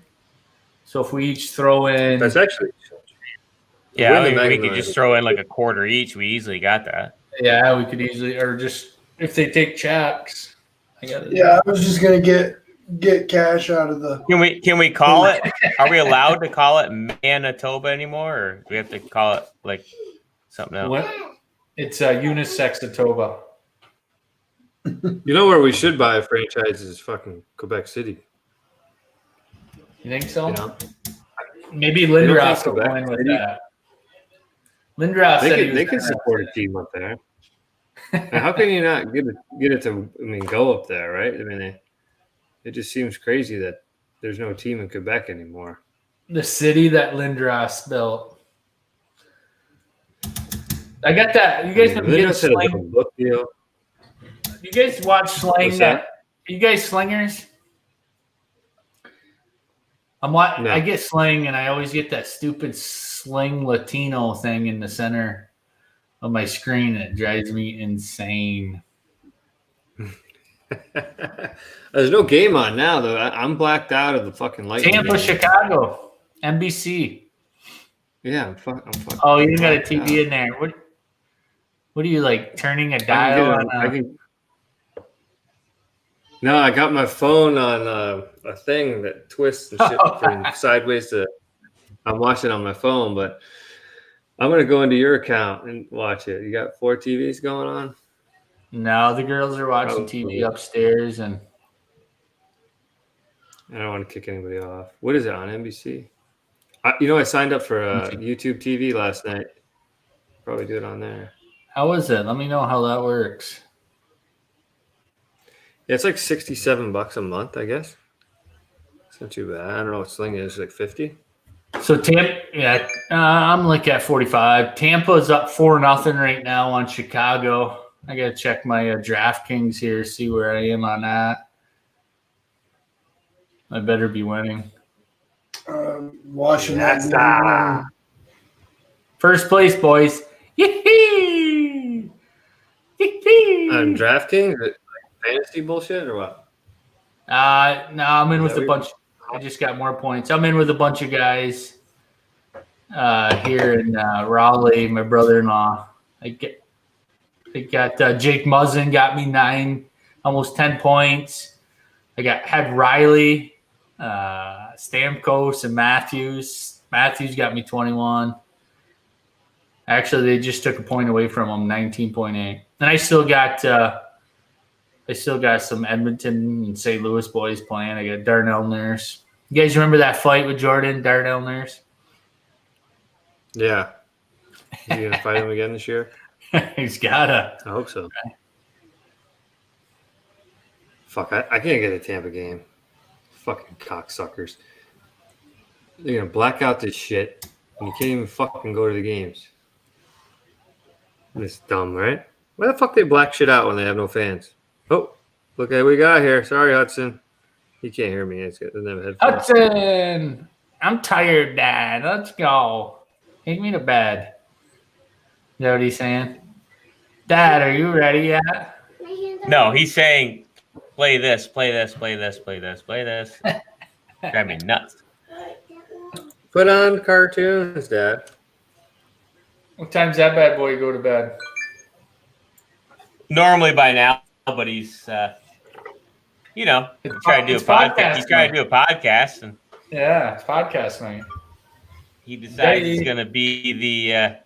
So if we each throw in, that's actually, we could just throw in like a quarter each. We easily got that. Yeah, we could easily, or just if they take checks. I was just gonna get cash out of the. Can we call it? Are we allowed to call it Manitoba anymore, or do we have to call it like something else? What? It's Unisexatoba. Where we should buy a franchise is fucking Quebec City. You think so? Maybe Lindros will go in with that. Lindros said they can support a team up there. How can you not get it to? I mean, go up there, right? I mean, it just seems crazy that there's no team in Quebec anymore. The city that Lindros built. I got that. You guys get Sling. Book deal. You guys watch Sling? You guys slingers? No. I get Sling, and I always get that stupid Sling Latino thing in the center of my screen. It drives me insane. There's no game on now, though. I'm blacked out of the fucking Lightning. Tampa, Chicago, NBC. Yeah, I'm fucking. Oh, you got a TV in there. What are you like turning a dial on? No, I got my phone on a thing that twists and shit from sideways to. I'm watching on my phone, but I'm gonna go into your account and watch it. You got 4 TVs going on? No, the girls are watching TV upstairs, and I don't want to kick anybody off. What is it on NBC? I signed up for YouTube TV last night. Probably do it on there. How is it? Let me know how that works. Yeah, it's like $67 a month, I guess. It's not too bad. I don't know what Sling is, like 50. So Tampa, I'm like at 45. Tampa's up 4-0 right now on Chicago. I gotta check my DraftKings here, see where I am on that. I better be winning. Washington. First place, boys. Yee-hee! On DraftKings, like fantasy bullshit or what? No, I'm in with a bunch. I just got more points. I'm in with a bunch of guys here in Raleigh. My brother-in-law. I got Jake Muzzin got me 9, almost 10 points. I had Riley Stamkos and Matthews. Matthews got me 21. Actually, they just took a point away from him, 19.8. And I still got some Edmonton and St. Louis boys playing. I got Darnell Nurse. You guys remember that fight with Jordan, Darnell Nurse? Yeah. Is he gonna fight him again this year? He's gotta. I hope so. Fuck, I can't get a Tampa game. Fucking cocksuckers. They're gonna black out this shit, and you can't even fucking go to the games. It's dumb, right? Why the fuck they black shit out when they have no fans? Oh, look at what we got here. Sorry, Hudson. He can't hear me. It's got the headphones. Hudson, I'm tired, Dad. Let's go. Take me to bed. You know what he's saying? Dad, are you ready yet? No, he's saying, play this, play this, play this, play this, play this. Drive me nuts. Put on cartoons, Dad. What time's that bad boy go to bed? Normally by now, but he's, he's trying to do a podcast. He's trying to do a podcast, and Yeah, it's podcast night. he decides he's going to be the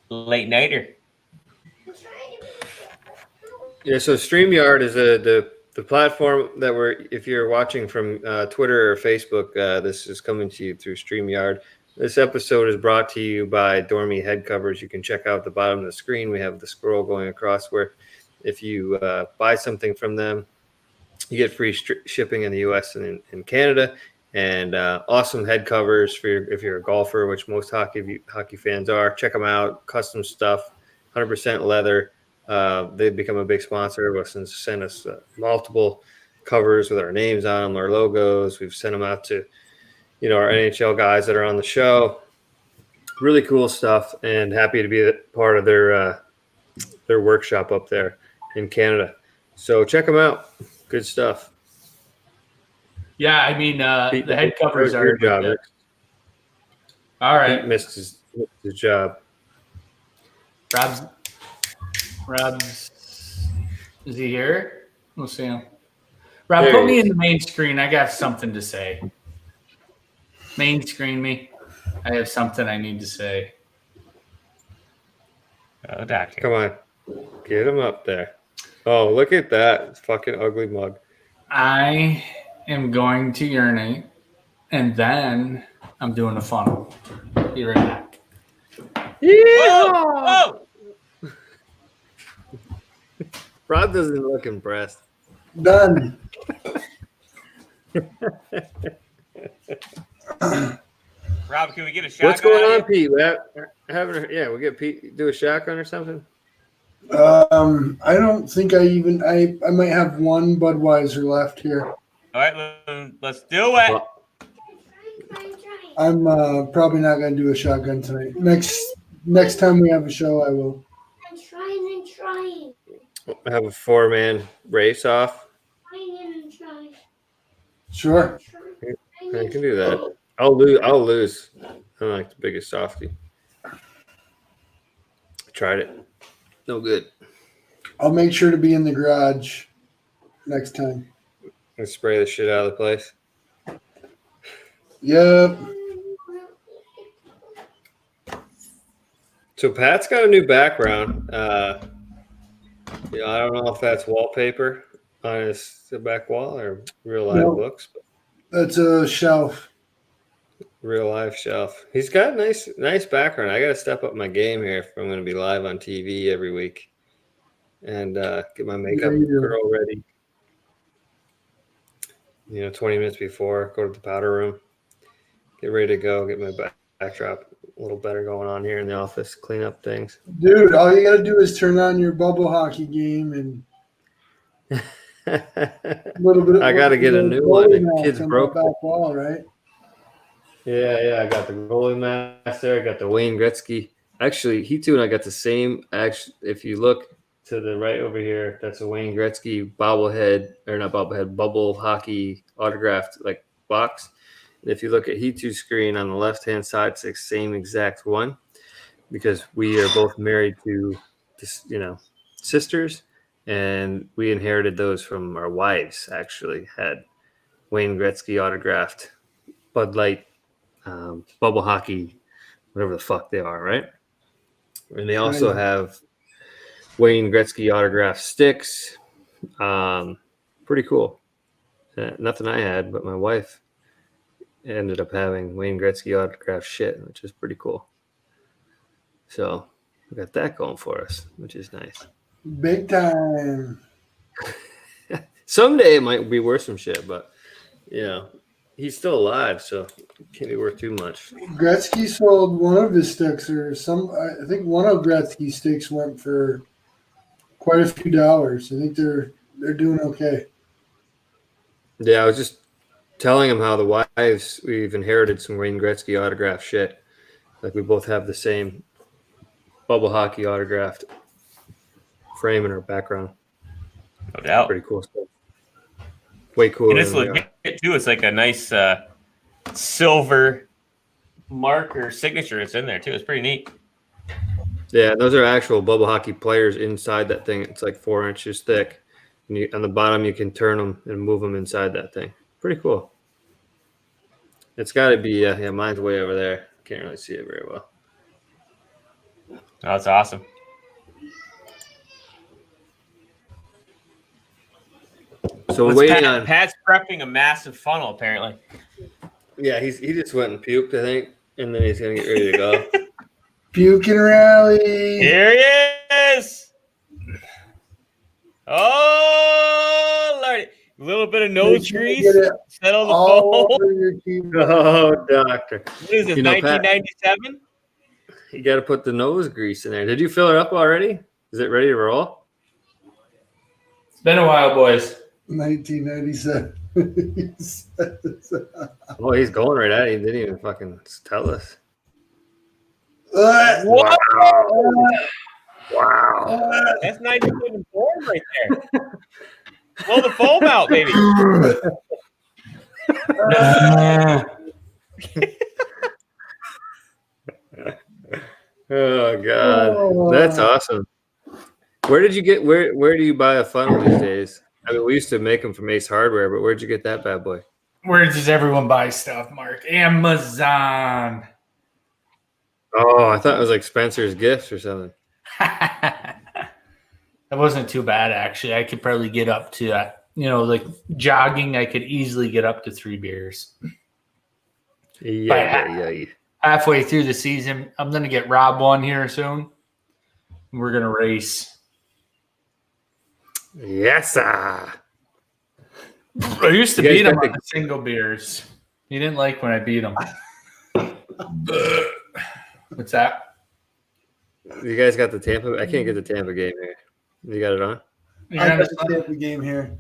late nighter. Yeah, so StreamYard is the platform that if you're watching from Twitter or Facebook, this is coming to you through StreamYard. This episode is brought to you by Dormy Head Covers. You can check out the bottom of the screen. We have the scroll going across where if you buy something from them, you get free shipping in the U.S. and in Canada. And awesome head covers if you're a golfer, which most hockey fans are. Check them out. Custom stuff, 100% leather. They've become a big sponsor of us and sent us multiple covers with our names on them, our logos. We've sent them out to, our NHL guys that are on the show. Really cool stuff, and happy to be a part of their workshop up there in Canada. So check them out. Good stuff. Yeah, I mean, the head covers are your job. good. All right. Pete missed his job. Rob's, is he here? We'll see him. Rob, put me in the main screen. I got something to say. Main screen me. I have something I need to say. Oh, doctor. Come on. Get him up there. Oh, look at that fucking ugly mug. I am going to urinate, and then I'm doing a funnel. Be right back. Yeah! Whoa! Rob doesn't look impressed. Done. Rob, can we get a shotgun? What's going on, Pete? We'll get Pete do a shotgun or something. I don't think I might have one Budweiser left here. All right, let's do it. I'm probably not going to do a shotgun tonight. Next time we have a show, I will. I'm trying. I have a 4-man race off. Trying. Sure. I can do that. I'll lose. I'm like the biggest softie. I tried it. No good. I'll make sure to be in the garage next time. I spray the shit out of the place. Yep. So Pat's got a new background. I don't know if that's wallpaper on his back wall or real life books. But That's a shelf. real life shelf. He's got a nice background. I got to step up my game here if I'm going to be live on TV every week and get my makeup girl ready. 20 minutes before, go to the powder room, get ready to go, get my backdrop a little better going on here in the office, clean up things. Dude, all you got to do is turn on your bubble hockey game and a little bit. I got to get a new one. The kids on broke the back wall, right? Yeah. I got the goalie mask there. I got the Wayne Gretzky. Actually, he too and I got the same. Actually, if you look to the right over here, that's a Wayne Gretzky bubble hockey autographed box. And if you look at He2's screen on the left-hand side, it's the same exact one because we are both married to, sisters, and we inherited those from our wives. Actually, had Wayne Gretzky autographed Bud Light, bubble hockey, whatever the fuck they are, right? And they also have Wayne Gretzky autographed sticks. Pretty cool. Nothing I had, but my wife ended up having Wayne Gretzky autographed shit, which is pretty cool. So we got that going for us, which is nice. Big time. Someday it might be worth some shit, but he's still alive, so it can't be worth too much. Gretzky sold one of his sticks, I think one of Gretzky's sticks went for quite a few dollars. I think they're doing okay. Yeah, I was just telling him how the wives, we've inherited some Wayne Gretzky autograph shit. Like we both have the same bubble hockey autographed frame in our background. No doubt. Pretty cool stuff. Way cooler. And it's legit too. It's like a nice silver marker signature. It's in there too. It's pretty neat. Yeah, those are actual bubble hockey players inside that thing. It's like 4 inches thick. And on the bottom, you can turn them and move them inside that thing. Pretty cool. It's got to be, mine's way over there. Can't really see it very well. Oh, that's awesome. So we're waiting on Pat's prepping a massive funnel, apparently. Yeah, he just went and puked, I think, and then he's gonna get ready to go. Puke and rally. Here he is. Oh, Lord. A little bit of nose grease. Settle the phone. Oh, doctor. What is this, 1997? You got to put the nose grease in there. Did you fill it up already? Is it ready to roll? It's been a while, boys. 1997. Oh, he's going right at it. He didn't even fucking tell us. What? Wow. That's 1974 right there. Blow the foam out, baby. Oh God, that's awesome. Where do you buy a funnel these days? I mean, we used to make them from Ace Hardware, but where'd you get that bad boy? Where does everyone buy stuff, Mark? Amazon. Oh, I thought it was like Spencer's Gifts or something. That wasn't too bad, actually. I could probably get up to, like jogging, I could easily get up to 3 beers. Yeah. Halfway through the season, I'm going to get Rob one here soon. We're going to race. Yes, sir. I used to beat him on the single beers. He didn't like when I beat him. What's that? You guys got the Tampa? I can't get the Tampa game here. You got it on? I got the Tampa game here.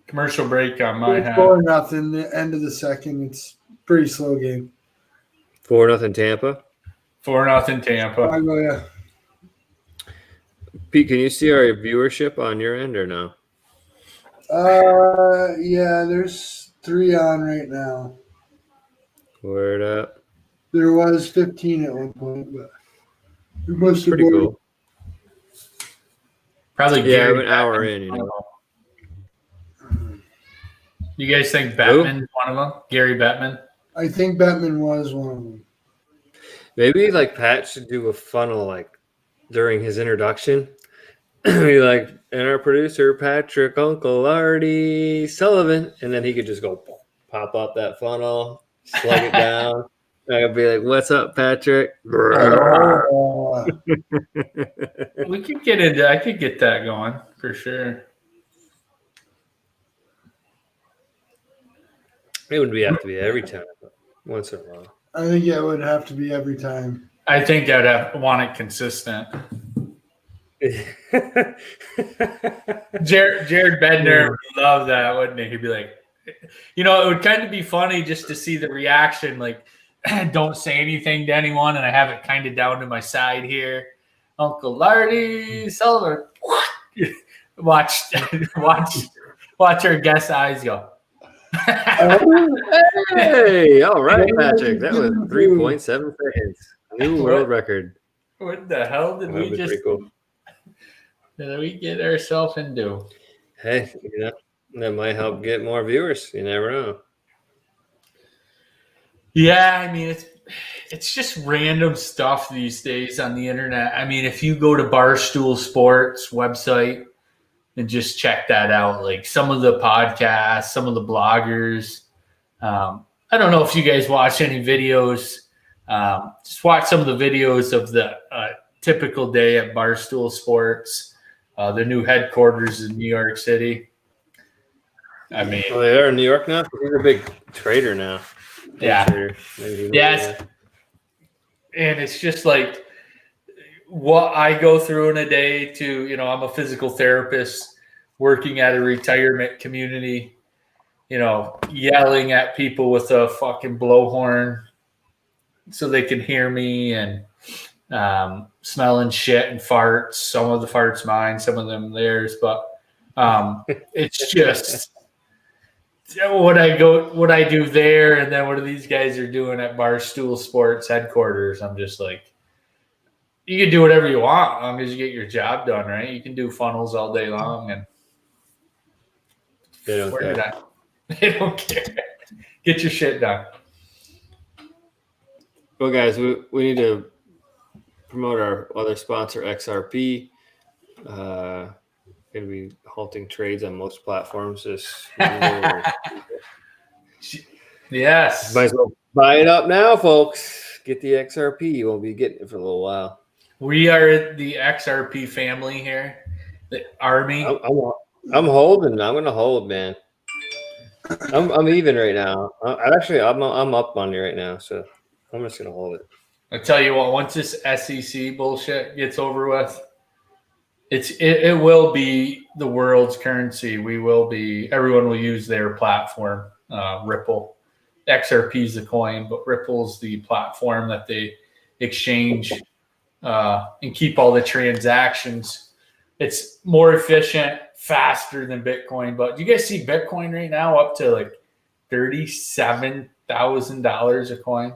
Commercial break on my It's half. 4-0. The end of the second. It's a pretty slow game. 4-0 Tampa. 4-0 Tampa. I go, yeah. Pete, can you see our viewership on your end or no? Yeah, there's 3 on right now. Word up. There was 15 at one point, but it must have Pretty been. cool. Probably Yeah, Gary an hour Bettman. in, You guys think Bettman's one of them? Gary Bettman? I think Bettman was one of them. Maybe like Pat should do a funnel like during his introduction. Be like, and our producer Patrick, Uncle Artie Sullivan, and then he could just go pop up that funnel, slug it down. I could be like, "What's up, Patrick?" Oh, We could get into. I could get that going for sure. It would have to be every time, but once in a while. I think it would have to be every time. I think I'd want it consistent. Jared Bednar would love that, wouldn't he? He'd be like, it would kind of be funny just to see the reaction. Like, don't say anything to anyone, and I have it kind of down to my side here. Uncle Lardy Sullivan, watch our guest eyes go. Hey, all right, Patrick. That was 3.7 seconds. New world record. What the hell did Cool. did we get ourselves into? Hey, That might help get more viewers. You never know. Yeah, I mean it's just random stuff these days on the internet. I mean, if you go to Barstool Sports website and just check that out, like some of the podcasts, some of the bloggers. I don't know if you guys watch any videos. Just watch some of the videos of the typical day at Barstool Sports, their new headquarters in New York City. I mean, Well, they are in New York now. He's a big trader now. Yeah. Maybe yes, and it's just like what I go through in a day to, you know, I'm a physical therapist working at a retirement community, you know, yelling at people with a fucking blowhorn so they can hear me, and smelling shit and farts. Some of the farts mine, some of them theirs, but it's just what I do there, and then what these guys are doing at Barstool Sports headquarters. I'm just like, you can do whatever you want as long as you get your job done, right? You can do funnels all day long, and They don't care. They don't care. Get your shit done. Well, guys, we need to promote our other sponsor, XRP. Going to be halting trades on most platforms this year. Yes. Might as well buy it up now, folks. Get the XRP. You won't be getting it for a little while. We are the XRP family here, the army. I'm holding. I'm going to hold, man. I'm even right now. I'm up money right now, so I'm just going to hold it. I tell you what, once this SEC bullshit gets over with, it will be the world's currency. Everyone will use their platform, Ripple. XRP is the coin, but Ripple's the platform that they exchange and keep all the transactions. It's more efficient, faster than Bitcoin. But do you guys see Bitcoin right now up to like $37,000 a coin?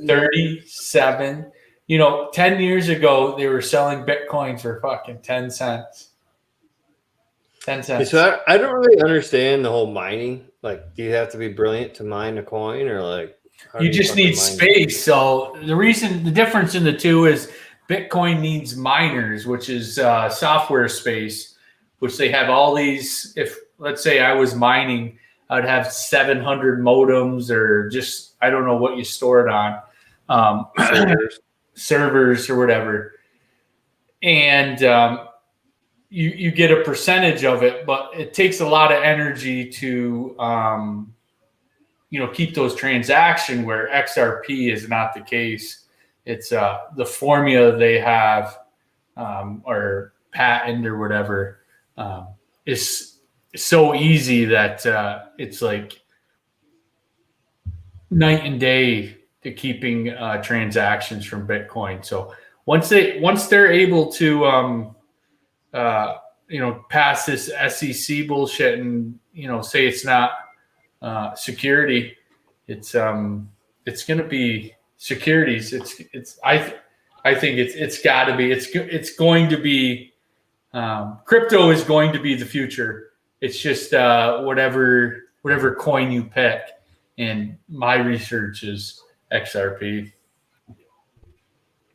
37. You know, 10 years ago, they were selling Bitcoin for fucking 10 cents. 10 cents. So I don't really understand the whole mining. Like, do you have to be brilliant to mine a coin, or like you just need space? So the difference in the two is Bitcoin needs miners, which is software space, which they have all these. If let's say I was mining, I'd have 700 modems, or just I don't know what you store it on. Servers or whatever, and you get a percentage of it, but it takes a lot of energy to keep those transactions, where XRP is not the case. It's the formula they have or patent or whatever is so easy that it's like night and day to keeping transactions from Bitcoin. So once they're able to pass this SEC bullshit and say it's not security, it's going to be securities. I think it's got to be. It's going to be. Crypto is going to be the future. It's just whatever coin you pick. And my research is XRP.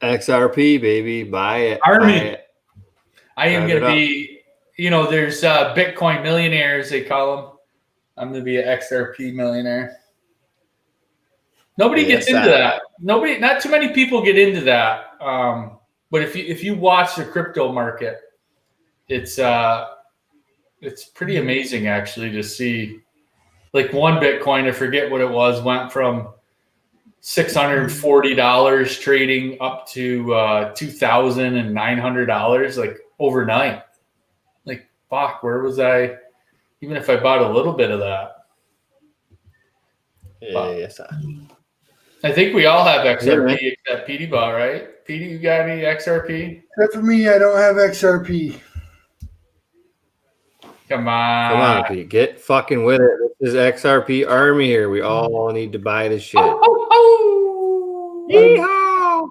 XRP, baby. Buy it. Army. Buy it. I am going to be, there's Bitcoin millionaires, they call them. I'm going to be an XRP millionaire. Nobody gets into that. Not too many people get into that. But if you watch the crypto market, it's pretty amazing actually to see. Like one Bitcoin, I forget what it was, went from $640 trading up to $2,900 like overnight. Like, fuck, where was I? Even if I bought a little bit of that. Yes. I think we all have XRP except Petey bought, right? Petey, you got any XRP? Except for me, I don't have XRP. Come on, Pete. Get fucking with it. This is XRP Army here. We all need to buy this shit. Yeehaw!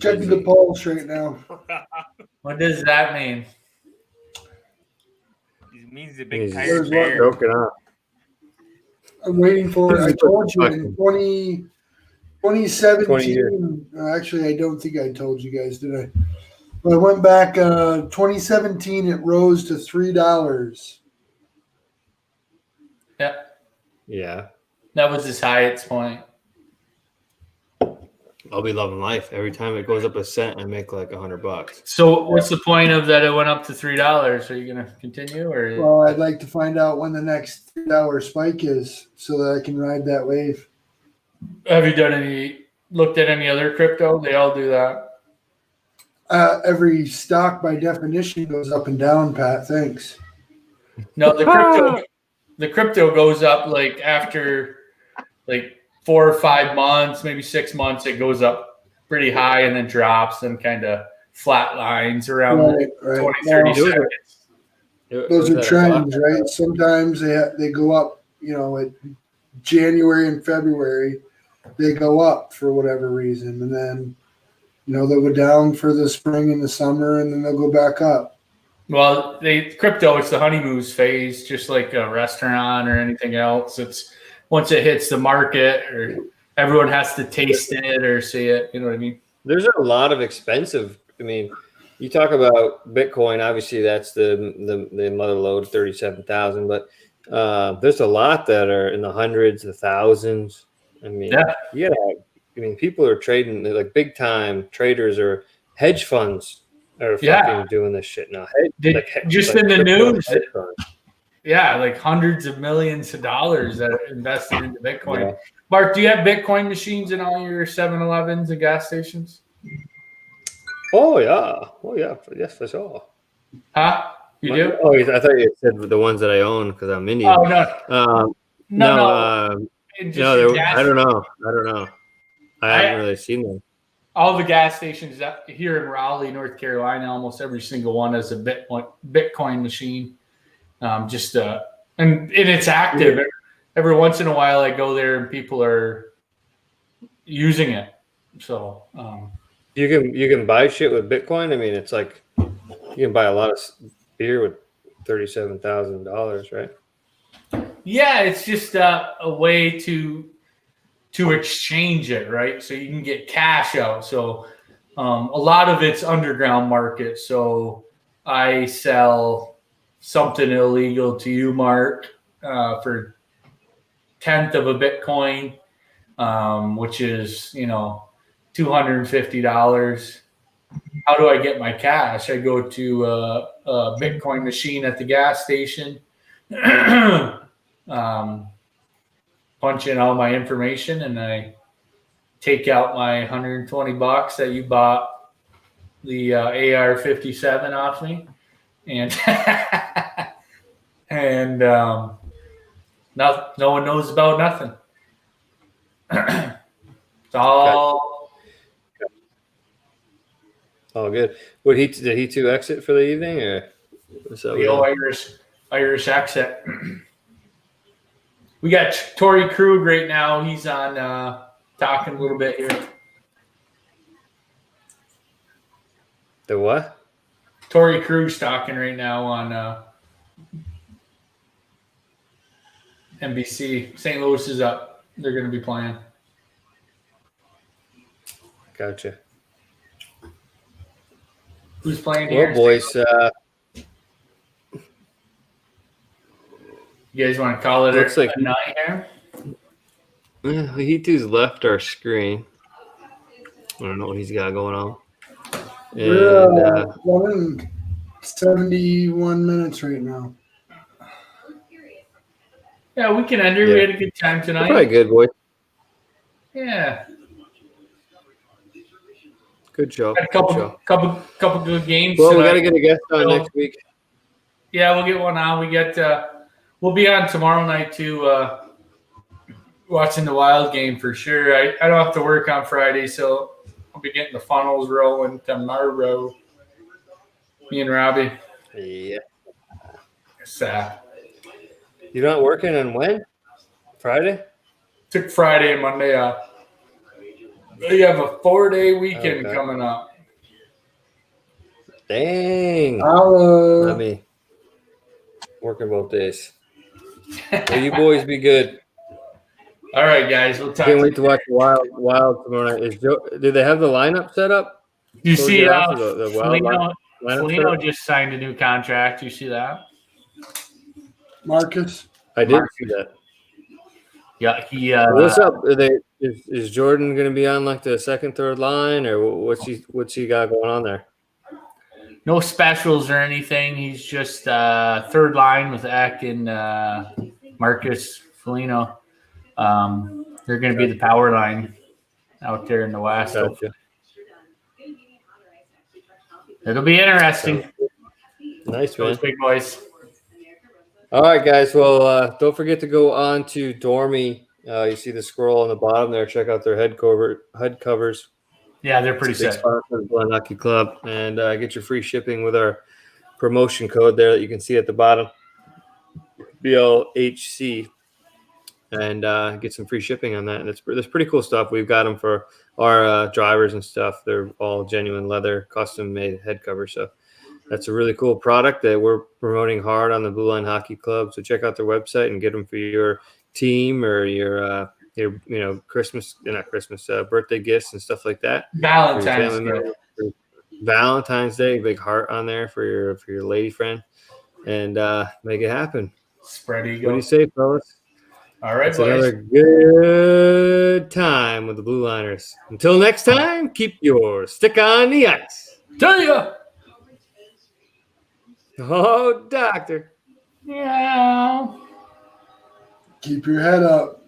Checking the pulse right now. What does that mean? means the big He's tired just bear. broken up. I'm waiting for it. I told you in 2017. 20 years. Actually, I don't think I told you guys, did I? But I went back 2017. It rose to $3. Yeah, Yeah. that was his highest point. I'll be loving life. Every time it goes up a cent, I make like $100. So what's the point of that? It went up to $3. Are you gonna continue or? Well, I'd like to find out when the next $3 spike is so that I can ride that wave. Have you looked at any other crypto? They all do that. Every stock by definition goes up and down, Pat. Thanks. No, the crypto goes up like after like 4 or 5 months, maybe 6 months. It goes up pretty high and then drops and kind of flat lines around Right. 20, 30 Well, seconds. those are trends, right? Sometimes they go up, at January and February, they go up for whatever reason. And then, they'll go down for the spring and the summer, and then they'll go back up. Well, crypto, it's the honeymoon phase, just like a restaurant or anything else. It's once it hits the market, or everyone has to taste it or see it. You know what I mean? There's a lot of expensive. I mean, you talk about Bitcoin. Obviously, that's the mother lode, 37,000. But there's a lot that are in the hundreds, the thousands. I mean, yeah. I mean, people are trading like big time traders or hedge funds are fucking doing this shit now. In the news. Yeah, like hundreds of millions of dollars that are invested into Bitcoin. Yeah. Mark, do you have Bitcoin machines in all your 7-Elevens and gas stations? Oh yeah. Yes, for sure. Huh? You do? Oh, I thought you said the ones that I own because I'm Indian. Oh no. No. I don't know. I haven't really seen them. All the gas stations here in Raleigh, North Carolina, almost every single one has a Bitcoin machine. And it's active. Every once in a while, I go there and people are using it. So you can buy shit with Bitcoin. I mean, it's like you can buy a lot of beer with $37,000, right? Yeah, it's just a way to exchange it, right? So you can get cash out. So a lot of it's underground market. So I sell something illegal to you, Mark, for 1/10 of a Bitcoin, which is, $250. How do I get my cash? I go to a Bitcoin machine at the gas station, punch in all my information, and I take out my $120 that you bought the AR-57 off me, and no one knows about nothing. It's all good. Did he too exit for the evening, or what's up? the old Irish exit. We got Tory Krug right now. He's on talking a little bit here. The what? Tory Krug's talking right now on NBC. St. Louis is up. They're going to be playing. Gotcha. Who's playing here? Well, boys. You guys want to call it Looks like a night here? He too's left our screen. I don't know what he's got going on. And, We're 71 minutes right now. Yeah, we can end here. Yeah. We had a good time tonight. Probably good, boy. Yeah. Good show. Got a couple good games. Well, tonight. we got to get a guest on next week. Yeah, we'll get one on. We'll be on tomorrow night too, watching the Wild game for sure. I don't have to work on Friday, so I'll be getting the funnels rolling tomorrow. Me and Robbie. Yeah. Sad. You're not working on when? Friday? Took Friday and Monday off. We have a 4-day weekend coming up. Dang. Hello. I mean, Working both days. Well, you boys be good. All right, guys. We'll talk. Can't wait to watch Wild tomorrow night. Do they have the lineup set up? You Close see, your eyes, the Wild Foligno lineup set up? just signed a new contract. You see that? Marcus. I did see that. Yeah, he. What's up? Is Jordan going to be on like the second, third line, or what's he got going on there? No specials or anything. He's just third line with Eck and Marcus Foligno. They're going to be the power line out there in the West. Gotcha. It'll be interesting. Nice, man. Those big boys. All right, guys. Well, don't forget to go on to Dormy. You see the scroll on the bottom there. Check out their head covers. Yeah, they're pretty Big sick. sponsor of the Blind Hockey Club, and get your free shipping with our promotion code there that you can see at the bottom, BLHC, and get some free shipping on that. And it's pretty cool stuff. We've got them for our drivers and stuff. They're all genuine leather, custom made head covers. So that's a really cool product that we're promoting hard on the Blue Line Hockey Club. So check out their website and get them for your team or your birthday gifts and stuff like that. Valentine's Day, big heart on there for your lady friend, and make it happen. Spread eagle. What do you say, fellas? All right, It's boys. another good time with the Blue Liners. Until next time, keep your stick on the ice. Tell ya. Oh, doctor. Yeah. Keep your head up.